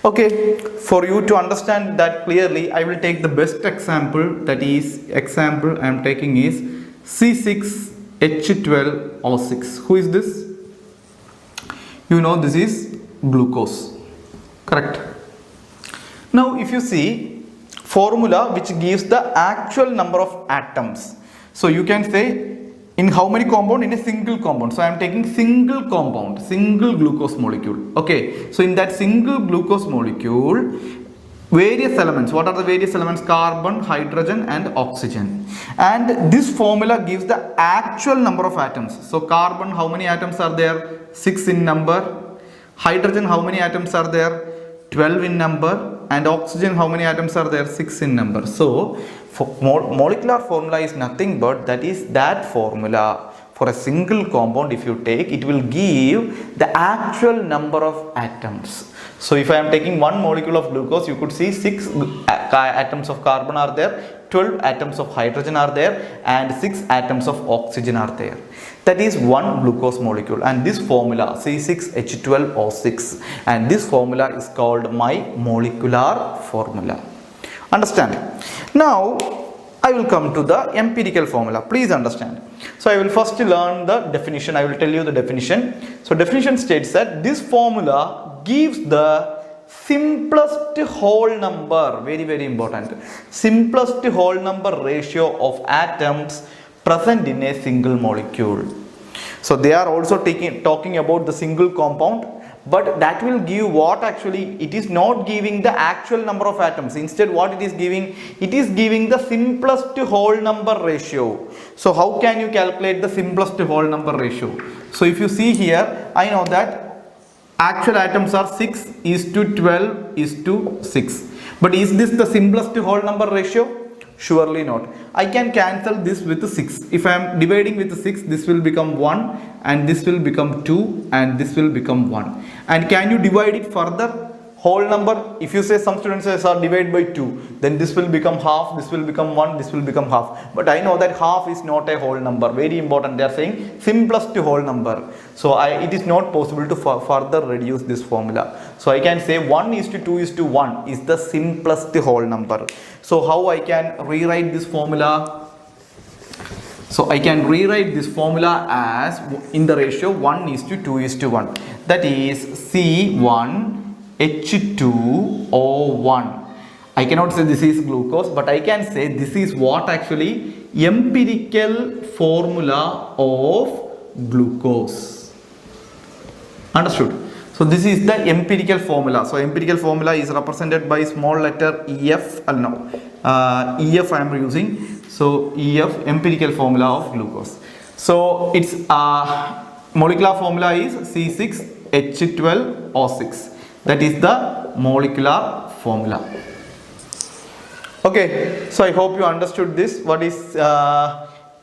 Okay, for you to understand that clearly, I will take the best example. That is, example I am taking is C6H12O6. Who is this? You know, this is glucose, correct? Now if you see formula which gives the actual number of atoms, so you can say in how many compound? In a single compound. So I am taking single compound, single glucose molecule. Okay, so in that single glucose molecule, various elements. What are the various elements? Carbon, hydrogen and oxygen. And this formula gives the actual number of atoms. So carbon, how many atoms are there? 6 in number. Hydrogen, how many atoms are there? 12 in number. And oxygen, how many atoms are there? 6 in number. So molecular formula is nothing but that formula for a single compound. If you take, it will give the actual number of atoms. So if I am taking one molecule of glucose, you could see 6 atoms of carbon are there, 12 atoms of hydrogen are there, and 6 atoms of oxygen are there. That is one glucose molecule, and this formula C6H12O6, and this formula is called my molecular formula. Understand? Now I will come to the empirical formula. Please understand. So I will first learn the definition. I will tell you the definition. So definition states that this formula gives the simplest whole number, very very important, simplest whole number ratio of atoms present in a single molecule. So they are also talking about the single compound, but that will give what? Actually it is not giving the actual number of atoms. Instead what it is giving? It is giving the simplest whole number ratio. So how can you calculate the simplest whole number ratio? So if you see here, I know that actual atoms are 6:12:6. But is this the simplest whole number ratio? Surely not. I can cancel this with 6. If I am dividing with 6, this will become 1, and this will become 2, and this will become 1. And can you divide it further? Whole number, if you say, some students say, sir, divide by 2, then this will become half, this will become 1, this will become half. But I know that half is not a whole number. Very important. They are saying simplest whole number. So it is not possible to further reduce this formula. So I can say 1:2:1 is the simplest whole number. So how I can rewrite this formula? So I can rewrite this formula as in the ratio 1:2:1. That is C1H2O1. I cannot say this is glucose, but I can say this is what actually? Empirical formula of glucose. Understood? So this is the empirical formula. So empirical formula is represented by small letter EF. EF I am using. So EF, empirical formula of glucose. So its molecular formula is C6H12O6. That is the molecular formula. Okay, so I hope you understood this. What is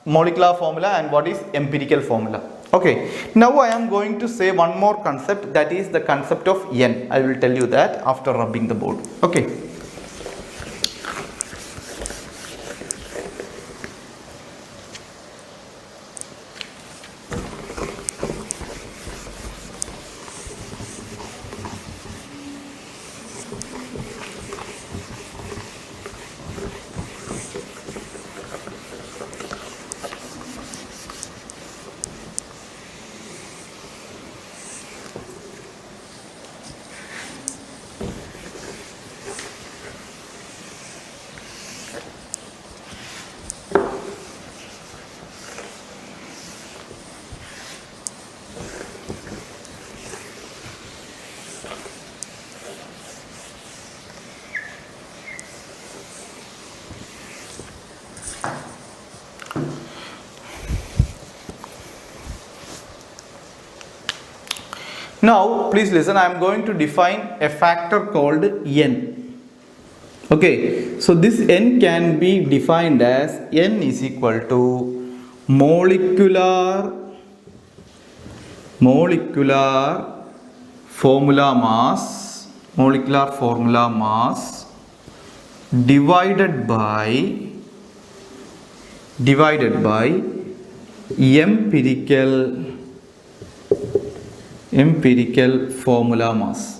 molecular formula and what is empirical formula? Okay, now I am going to say one more concept, that is the concept of N. I will tell you that after rubbing the board. Okay. Now please listen, I am going to define a factor called n. Okay, so this n can be defined as n is equal to molecular formula mass divided by empirical formula mass.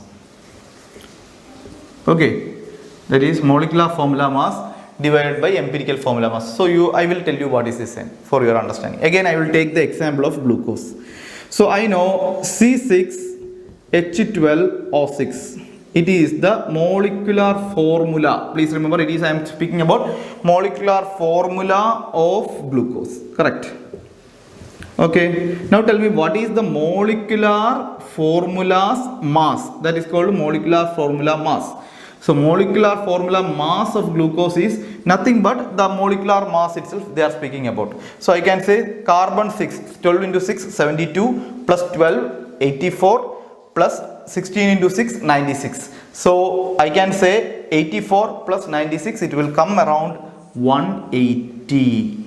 Okay, that is molecular formula mass divided by empirical formula mass. So I will tell you what is this n for your understanding. Again, I will take the example of glucose. So I know C6H12O6. It is the molecular formula. Please remember, I am speaking about molecular formula of glucose. Correct. Okay. Now tell me, what is the molecular formula's mass? That is called molecular formula mass. So molecular formula mass of glucose is nothing but the molecular mass itself they are speaking about. So I can say carbon 6, 12 into 6, 72, plus 12, 84, plus 16 into 6, 96. So I can say 84 plus 96, it will come around 180.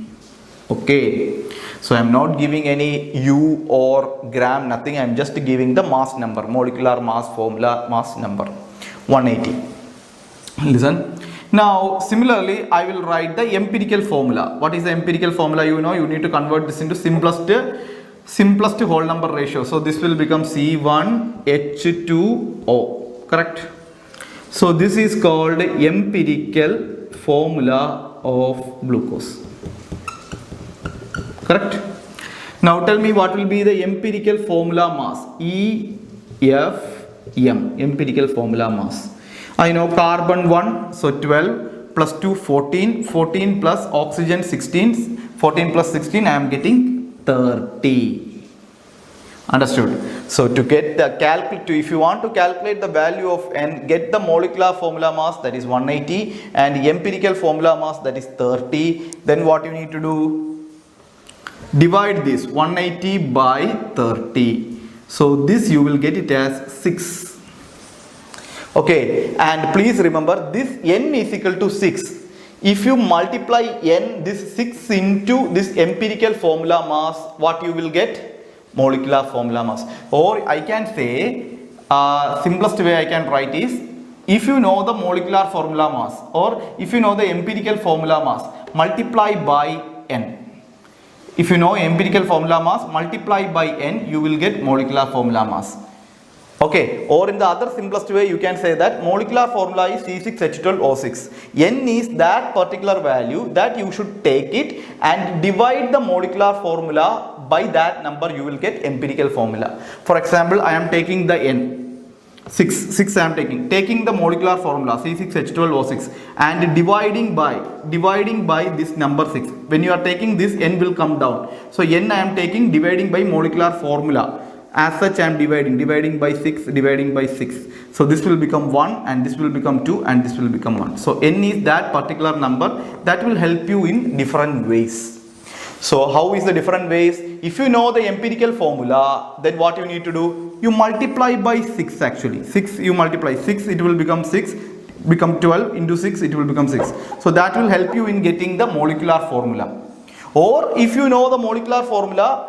Okay. So I am not giving any U or gram, nothing. I am just giving the mass number, molecular mass formula mass number, 180. Listen. Now similarly, I will write the empirical formula. What is the empirical formula? You know, you need to convert this into simplest whole number ratio. So this will become C1H2O. Correct. So this is called empirical formula of glucose. Correct. Now tell me, what will be the empirical formula mass? EFM, empirical formula mass. I know carbon 1, so 12, plus 2, 14, 14 plus oxygen 16, 14 plus 16, I am getting 30. Understood? So to get the if you want to calculate the value of n, get the molecular formula mass, that is 180, and empirical formula mass, that is 30. Then what you need to do? Divide this 180 by 30. So this you will get it as 6. Okay, and please remember, this n is equal to 6. If you multiply n, this 6 into this empirical formula mass, what you will get? Molecular formula mass. Or I can say, simplest way I can write is, if you know the molecular formula mass or if you know the empirical formula mass, multiply by n. If you know empirical formula mass, multiply by n, you will get molecular formula mass. Okay, or in the other simplest way, you can say that molecular formula is C6H12O6. N is that particular value that you should take it and divide the molecular formula by that number, you will get empirical formula. For example, I am taking the N. 6 I am taking the molecular formula C6H12O6 and dividing by this number 6. When you are taking this, N will come down. So N I am taking, dividing by molecular formula. As such, I am dividing by 6, dividing by 6. So this will become 1 and this will become 2 and this will become 1. So n is that particular number that will help you in different ways. So how is the different ways? If you know the empirical formula, then what you need to do? You multiply by 6 actually. 6, you multiply 6, it will become 6, become 12 into 6, it will become 6. So that will help you in getting the molecular formula. Or if you know the molecular formula,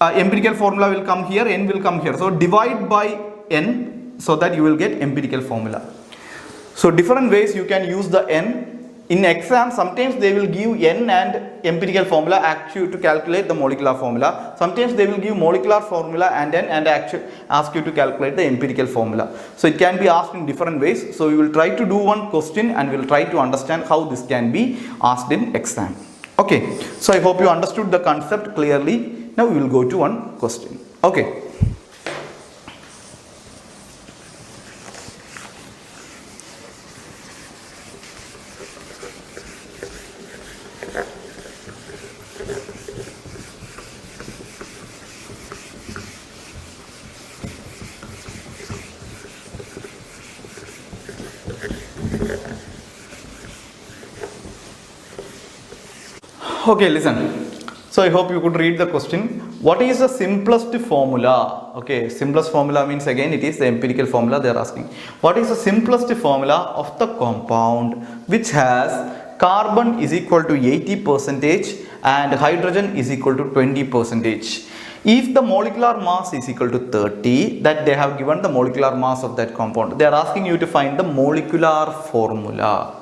empirical formula will come here, n will come here. So divide by n so that you will get empirical formula. So different ways you can use the n. In exam, sometimes they will give n and empirical formula, ask you to calculate the molecular formula. Sometimes they will give molecular formula and n and ask you to calculate the empirical formula. So it can be asked in different ways. So we will try to do one question and we will try to understand how this can be asked in exam. Okay, so I hope you understood the concept clearly. Now we will go to one question. Okay. Okay, listen. So So I hope you could read the question. What is the simplest formula? Okay, simplest formula means again it is the empirical formula they are asking. What is the simplest formula of the compound which has carbon is equal to 80% and hydrogen is equal to 20%? If the molecular mass is equal to 30, that they have given the molecular mass of that compound. They are asking you to find the molecular formula.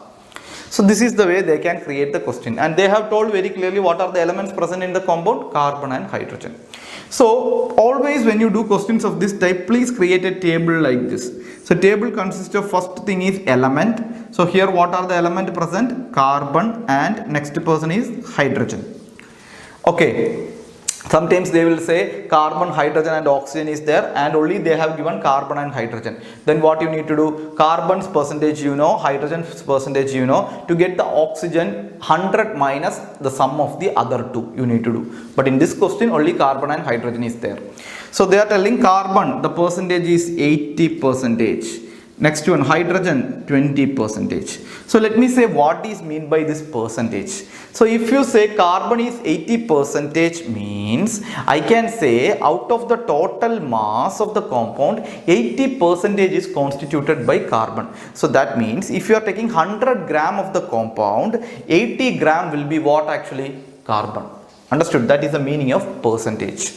So this is the way they can create the question, and they have told very clearly what are the elements present in the compound: carbon and hydrogen. So always when you do questions of this type, please create a table like this. So table consists of, first thing is element. So here what are the element present? Carbon, and next person is hydrogen. Okay. Sometimes they will say carbon, hydrogen and oxygen is there, and only they have given carbon and hydrogen. Then what you need to do? Carbon's percentage you know, hydrogen's percentage you know. To get the oxygen, 100 minus the sum of the other two you need to do. But in this question only carbon and hydrogen is there. So they are telling carbon, the percentage is 80%. Next one, hydrogen 20%. So let me say what is mean by this percentage. So if you say carbon is 80% means I can say out of the total mass of the compound, 80% is constituted by carbon. So that means if you are taking 100 gram of the compound, 80 gram will be what actually? Carbon. Understood? That is the meaning of percentage.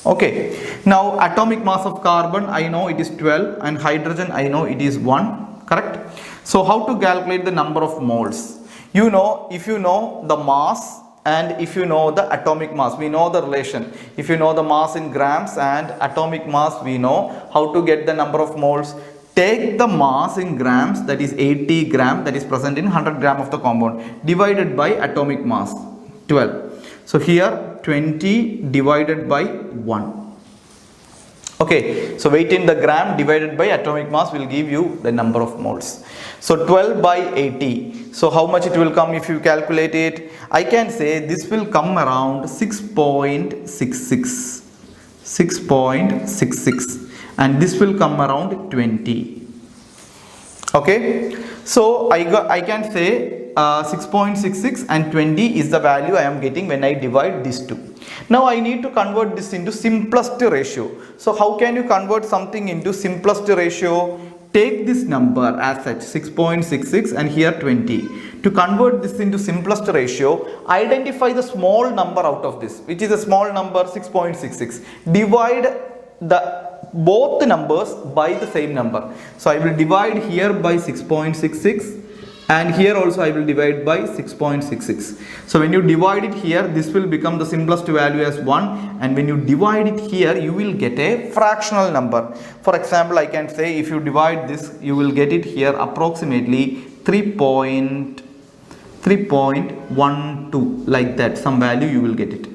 Okay, now atomic mass of carbon I know it is 12 and hydrogen I know it is 1, correct? So how to calculate the number of moles? You know, if you know the mass and if you know the atomic mass, we know the relation. If you know the mass in grams and atomic mass, we know how to get the number of moles. Take the mass in grams, that is 80 gram, that is present in 100 gram of the compound, divided by atomic mass 12. So here 20 divided by 1. Okay, so weight in the gram divided by atomic mass will give you the number of moles. So 12 by 80. So how much it will come if you calculate it? I can say this will come around 6.66. 6.66. And this will come around 20. Okay, so I can say 6.66 and 20 is the value I am getting when I divide these two. Now I need to convert this into simplest ratio. So how can you convert something into simplest ratio? Take this number as such, 6.66 and here 20. To convert this into simplest ratio, identify the small number out of this, which is a small number 6.66. Divide both numbers by the same number. So I will divide here by 6.66 and here also I will divide by 6.66. So when you divide it here, this will become the simplest value as 1, and when you divide it here, you will get a fractional number. For example, I can say if you divide this, you will get it here approximately 3.12, like that, some value you will get it.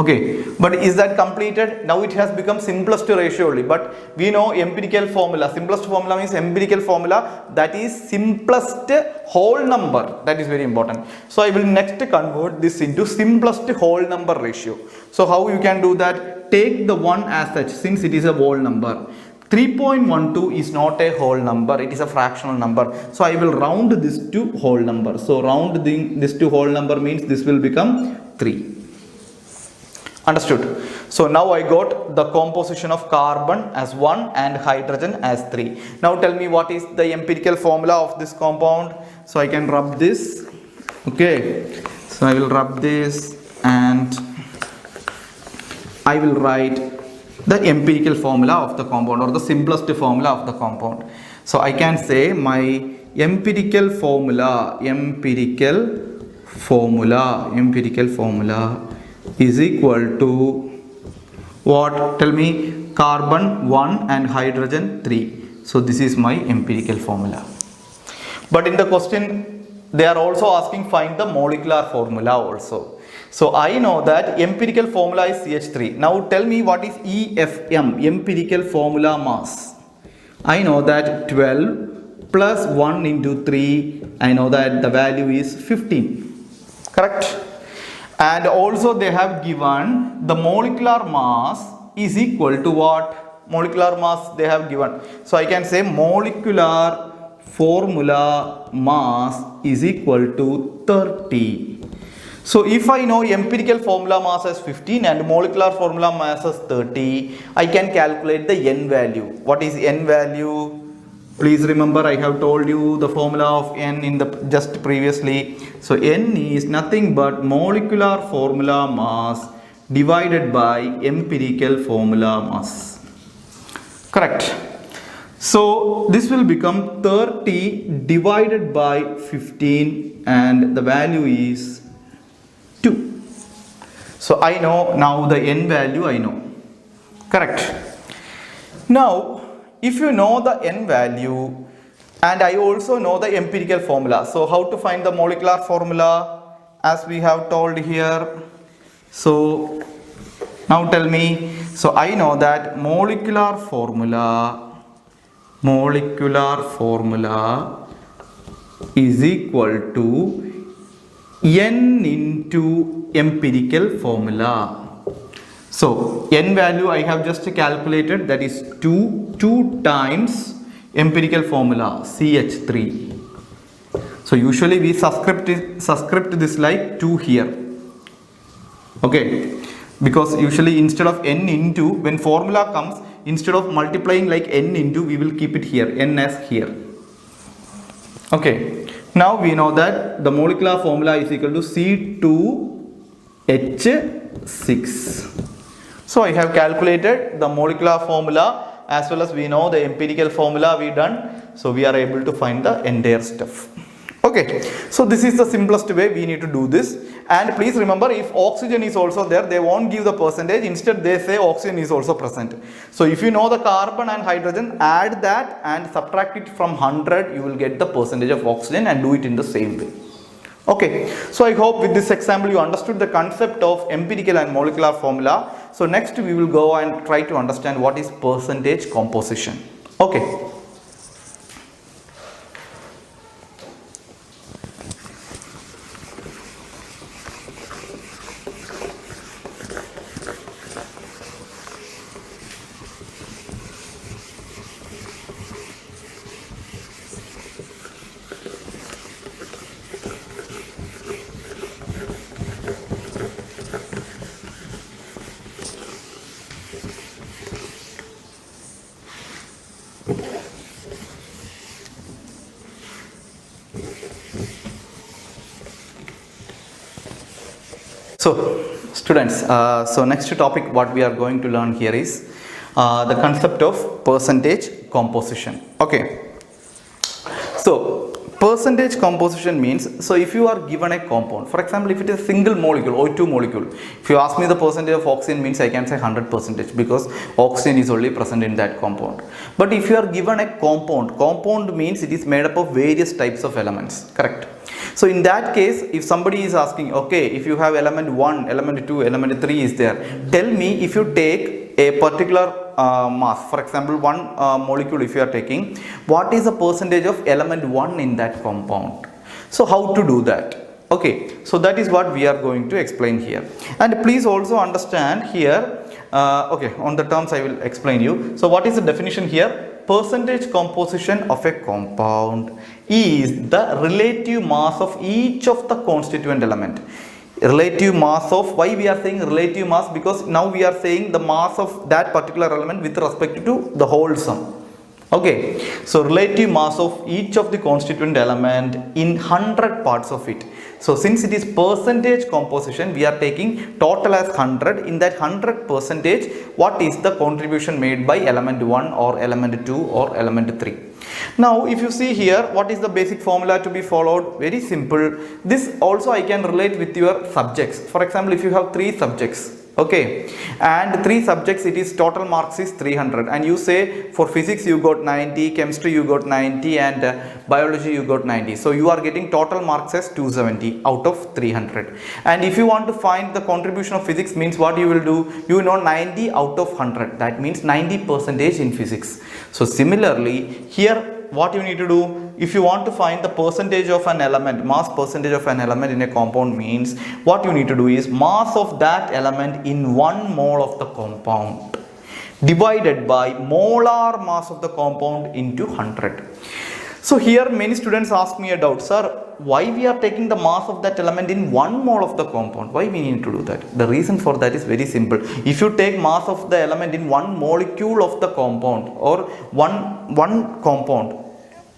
Okay, but is that completed? Now it has become simplest ratio only, but we know empirical formula. Simplest formula means empirical formula, that is simplest whole number. That is very important. So I will next convert this into simplest whole number ratio. So how you can do that? Take the 1 as such, since it is a whole number. 3.12 is not a whole number, it is a fractional number. So I will round this to whole number. So rounding this to whole number means this will become 3. Understood? So now I got the composition of carbon as 1 and hydrogen as 3. Now tell me what is the empirical formula of this compound. So I can rub this. Okay. So I will rub this and I will write the empirical formula of the compound, or the simplest formula of the compound. So I can say my empirical formula is equal to what? Tell me. Carbon 1 and hydrogen 3. So this is my empirical formula. But in the question they are also asking find the molecular formula also. So I know that empirical formula is CH3. Now tell me what is EFM, empirical formula mass. I know that 12 plus 1 into 3, I know that the value is 15. Correct? And also they have given the molecular mass is equal to what? Molecular mass they have given. So I can say molecular formula mass is equal to 30. So if I know empirical formula mass as 15 and molecular formula mass as 30, I can calculate the n value. What is n value? Please remember, I have told you the formula of n in the just previously. So n is nothing but molecular formula mass divided by empirical formula mass. Correct. So this will become 30 divided by 15 and the value is 2. So I know now the n value I know. Correct. Now if you know the n value and I also know the empirical formula. So how to find the molecular formula as we have told here. So now tell me. So I know that molecular formula is equal to n into empirical formula. So n value I have just calculated, that is 2 times empirical formula CH3. So usually we subscript this like 2 here. Okay, because usually instead of n into, when formula comes, instead of multiplying like n into, we will keep it here, n as here. Okay, now we know that the molecular formula is equal to C2H6. So I have calculated the molecular formula as well as we know the empirical formula we done. So we are able to find the entire stuff. Okay, so this is the simplest way we need to do this. And please remember, if oxygen is also there, they won't give the percentage. Instead they say oxygen is also present. So if you know the carbon and hydrogen, add that and subtract it from 100, you will get the percentage of oxygen and do it in the same way. Okay, so I hope with this example you understood the concept of empirical and molecular formula. So next we will go and try to understand what is percentage composition. Okay. So students, so next topic what we are going to learn here is the concept of percentage composition. Okay, so percentage composition means, so if you are given a compound, for example if it is a single molecule, O2 molecule, if you ask me the percentage of oxygen means I can say 100% because oxygen is only present in that compound. But if you are given a compound means it is made up of various types of elements, correct? So in that case, if somebody is asking, okay, if you have element 1, element 2, element 3 is there, tell me if you take a particular mass, for example one molecule if you are taking, what is the percentage of element 1 in that compound? So how to do that? Okay, so that is what we are going to explain here. And please also understand here, okay, on the terms I will explain you. So what is the definition here? Percentage composition of a compound is the relative mass of each of the constituent element. Relative mass of, why we are saying relative mass? Because now we are saying the mass of that particular element with respect to the whole sum. Okay, so relative mass of each of the constituent element in 100 parts of it. So since it is percentage composition, we are taking total as 100. In that 100%, what is the contribution made by element 1 or element 2 or element 3? Now if you see here, what is the basic formula to be followed? Very simple. This also I can relate with your subjects. For example, if you have 3 subjects, okay, and 3 subjects, it is total marks is 300, and you say for physics you got 90, chemistry you got 90, and biology you got 90. So you are getting total marks as 270 out of 300. And if you want to find the contribution of physics means what you will do, you know 90 out of 100, that means 90% in physics. So similarly here, what you need to do, if you want to find the percentage of an element, mass percentage of an element in a compound means, what you need to do is mass of that element in 1 mole of the compound divided by molar mass of the compound into 100. So here many students ask me a doubt, sir, why we are taking the mass of that element in 1 mole of the compound? Why we need to do that? The reason for that is very simple. If you take mass of the element in 1 molecule of the compound or one compound,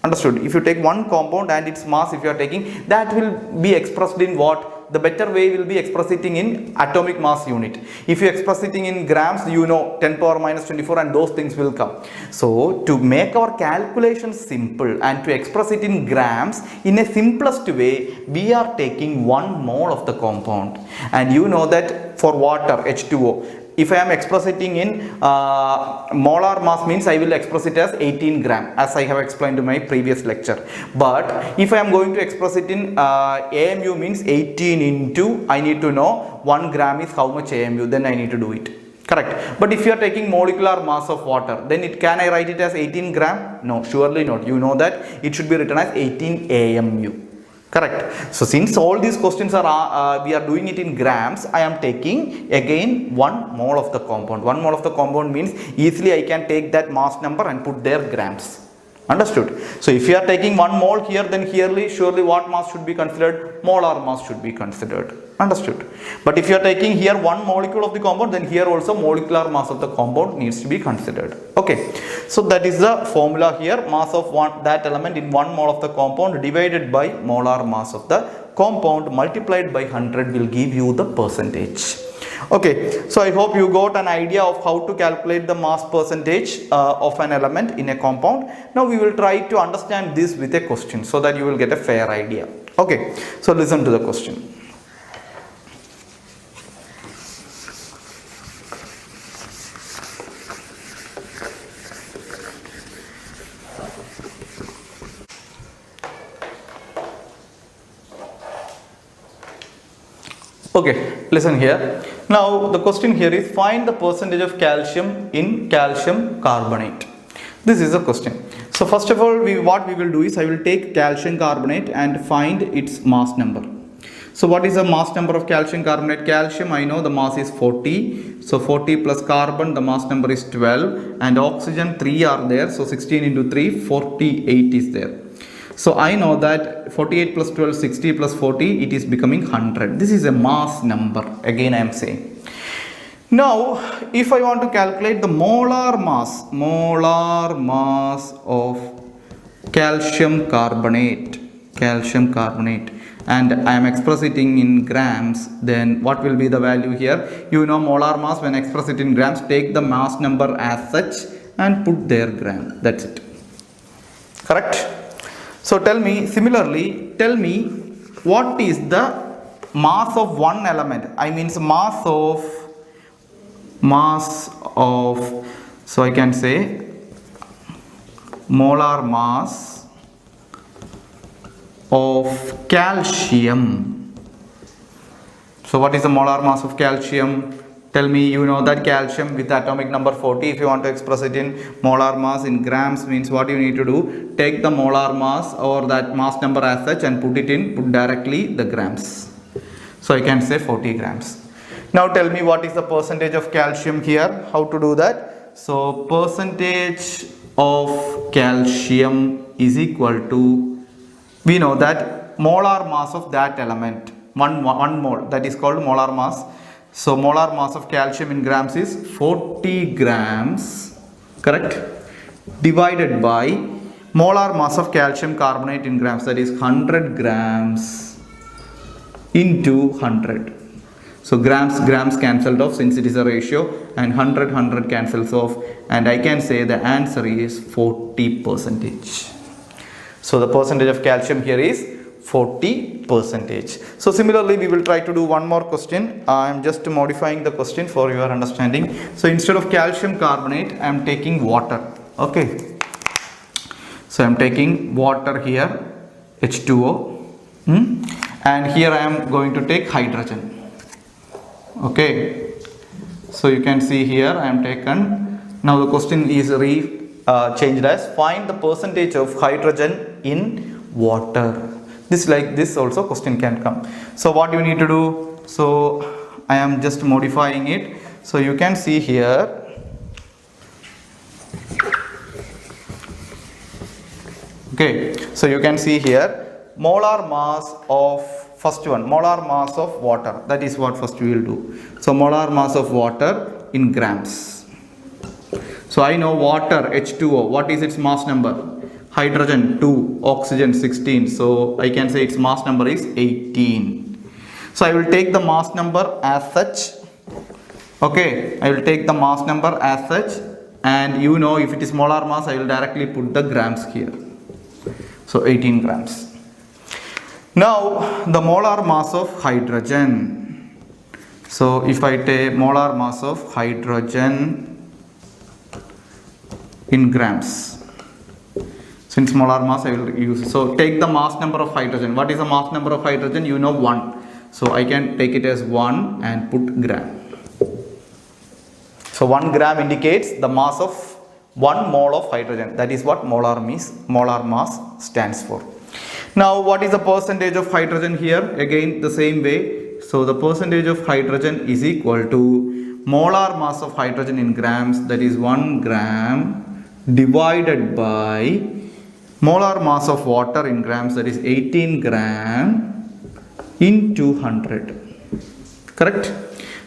understood? If you take one compound and its mass, if you are taking, that will be expressed in what? The better way will be expressing in atomic mass unit. If you express it in grams, you know 10 power minus 24 and those things will come. So to make our calculations simple and to express it in grams in a simplest way, we are taking 1 mole of the compound. And you know that for water, H2O, if I am expressing in molar mass means I will express it as 18 gram, as I have explained in my previous lecture. But if I am going to express it in AMU means 18 into, I need to know 1 gram is how much AMU, then I need to do it. Correct. But if you are taking molecular mass of water, then can I write it as 18 gram? No, surely not. You know that it should be written as 18 AMU. Correct. So since all these questions are we are doing it in grams, I am taking again 1 mole of the compound. 1 mole of the compound means easily I can take that mass number and put there grams. Understood? So if you are taking 1 mole here, then surely what mass should be considered? Molar mass should be considered. Understood? But if you are taking here 1 molecule of the compound, then here also molecular mass of the compound needs to be considered. Okay. So that is the formula here. Mass of that element in 1 mole of the compound divided by molar mass of the compound multiplied by 100 will give you the percentage. Okay, so I hope you got an idea of how to calculate the mass percentage of an element in a compound. Now we will try to understand this with a question so that you will get a fair idea. Okay, so listen to the question. Okay, listen here. Now the question here is find the percentage of calcium in calcium carbonate. This is a question. So first of all, what we will do is I will take calcium carbonate and find its mass number. So what is the mass number of calcium carbonate? Calcium, I know the mass is 40. So 40 plus carbon, the mass number is 12, and oxygen 3 are there. So 16 into 3, 48 is there. So I know that 48 plus 12, 60 plus 40, it is becoming 100. This is a mass number. Again I am saying. Now if I want to calculate the molar mass of calcium carbonate, and I am expressing it in grams, then what will be the value here? You know molar mass, when express it in grams, take the mass number as such and put there gram. That's it. Correct? So similarly, tell me what is the mass of one element. I mean mass of, so I can say molar mass of calcium. So what is the molar mass of calcium? Tell me, you know that calcium with atomic number 40, if you want to express it in molar mass in grams, means what you need to do, take the molar mass or that mass number as such and put directly the grams. So I can say 40 grams. Now tell me what is the percentage of calcium here, how to do that. So percentage of calcium is equal to, we know that molar mass of that element, one mole, that is called molar mass. So molar mass of calcium in grams is 40 grams, correct, divided by molar mass of calcium carbonate in grams, that is 100 grams into 100. So grams cancelled off since it is a ratio, and 100 cancels off, and I can say the answer is 40%. So the percentage of calcium here is 40%. So similarly we will try to do one more question. I am just modifying the question for your understanding. So instead of calcium carbonate I am taking water. Okay, so I am taking water here, H2O, and here I am going to take hydrogen. Okay, so you can see here I am taken. Now the question is changed as find the percentage of hydrogen in water. This also question can come. So what you need to do, so I am just modifying it. So you can see here, okay, so you can see here molar mass of first one, molar mass of water. That is what first we will do. So molar mass of water in grams. So I know water H2O. What is its mass number? Hydrogen 2, oxygen 16. So I can say its mass number is 18. So I will take the mass number as such. Okay, I will take the mass number as such, and you know if it is molar mass, I will directly put the grams here. So 18 grams. Now the molar mass of hydrogen. So if I take molar mass of hydrogen in grams, since molar mass I will use, so take the mass number of hydrogen. What is the mass number of hydrogen? You know 1. So I can take it as 1 and put gram. So 1 gram indicates the mass of 1 mole of hydrogen. That is what molar mass stands for. Now what is the percentage of hydrogen here? Again the same way. So the percentage of hydrogen is equal to molar mass of hydrogen in grams, that is 1 gram, divided by molar mass of water in grams, that is 18 gram, into 100. Correct?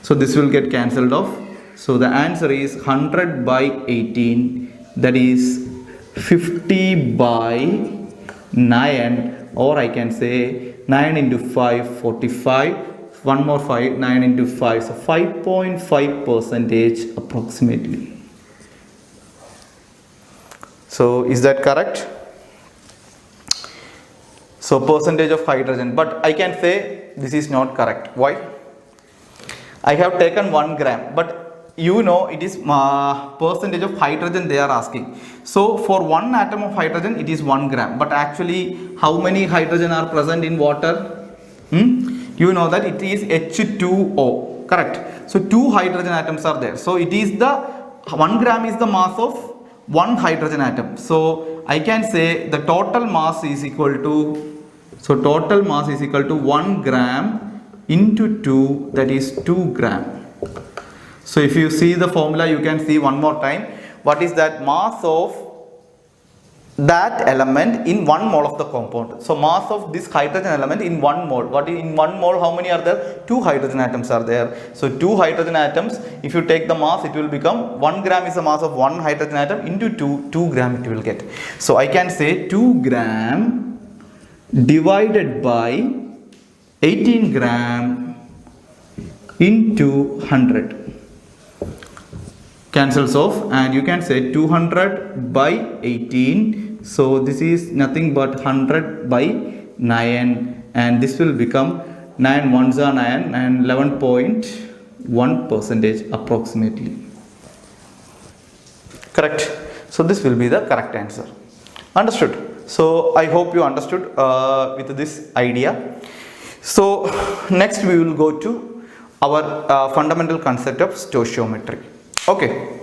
So this will get cancelled off. So the answer is 100 by 18, that is 50 by 9, or I can say 9 into 5, 45, 1 more 5, 9 into 5, so 5.5% approximately. So is that correct? So percentage of hydrogen, but I can say this is not correct. Why? I have taken 1 gram, but you know it is percentage of hydrogen they are asking. So for 1 atom of hydrogen it is 1 gram, but actually how many hydrogen are present in water? You know that it is H2O, correct? So 2 hydrogen atoms are there. So it is the 1 gram is the mass of 1 hydrogen atom. So I can say the total mass is equal to, so total mass is equal to 1 gram into 2, that is 2 gram. So if you see the formula, you can see one more time. What is that mass of that element in 1 mole of the compound? So mass of this hydrogen element in 1 mole. What is in 1 mole? How many are there? 2 hydrogen atoms are there. So 2 hydrogen atoms, if you take the mass, it will become 1 gram is the mass of 1 hydrogen atom into 2 gram it will get. So I can say 2 gram divided by 18 gram into 100. Cancels off, and you can say 200 by 18. So this is nothing but 100 by 9, and this will become 9 ones are 9 and 11.1% approximately. Correct? So this will be the correct answer. Understood? So I hope you understood with this idea. So next we will go to our fundamental concept of stoichiometry. Okay.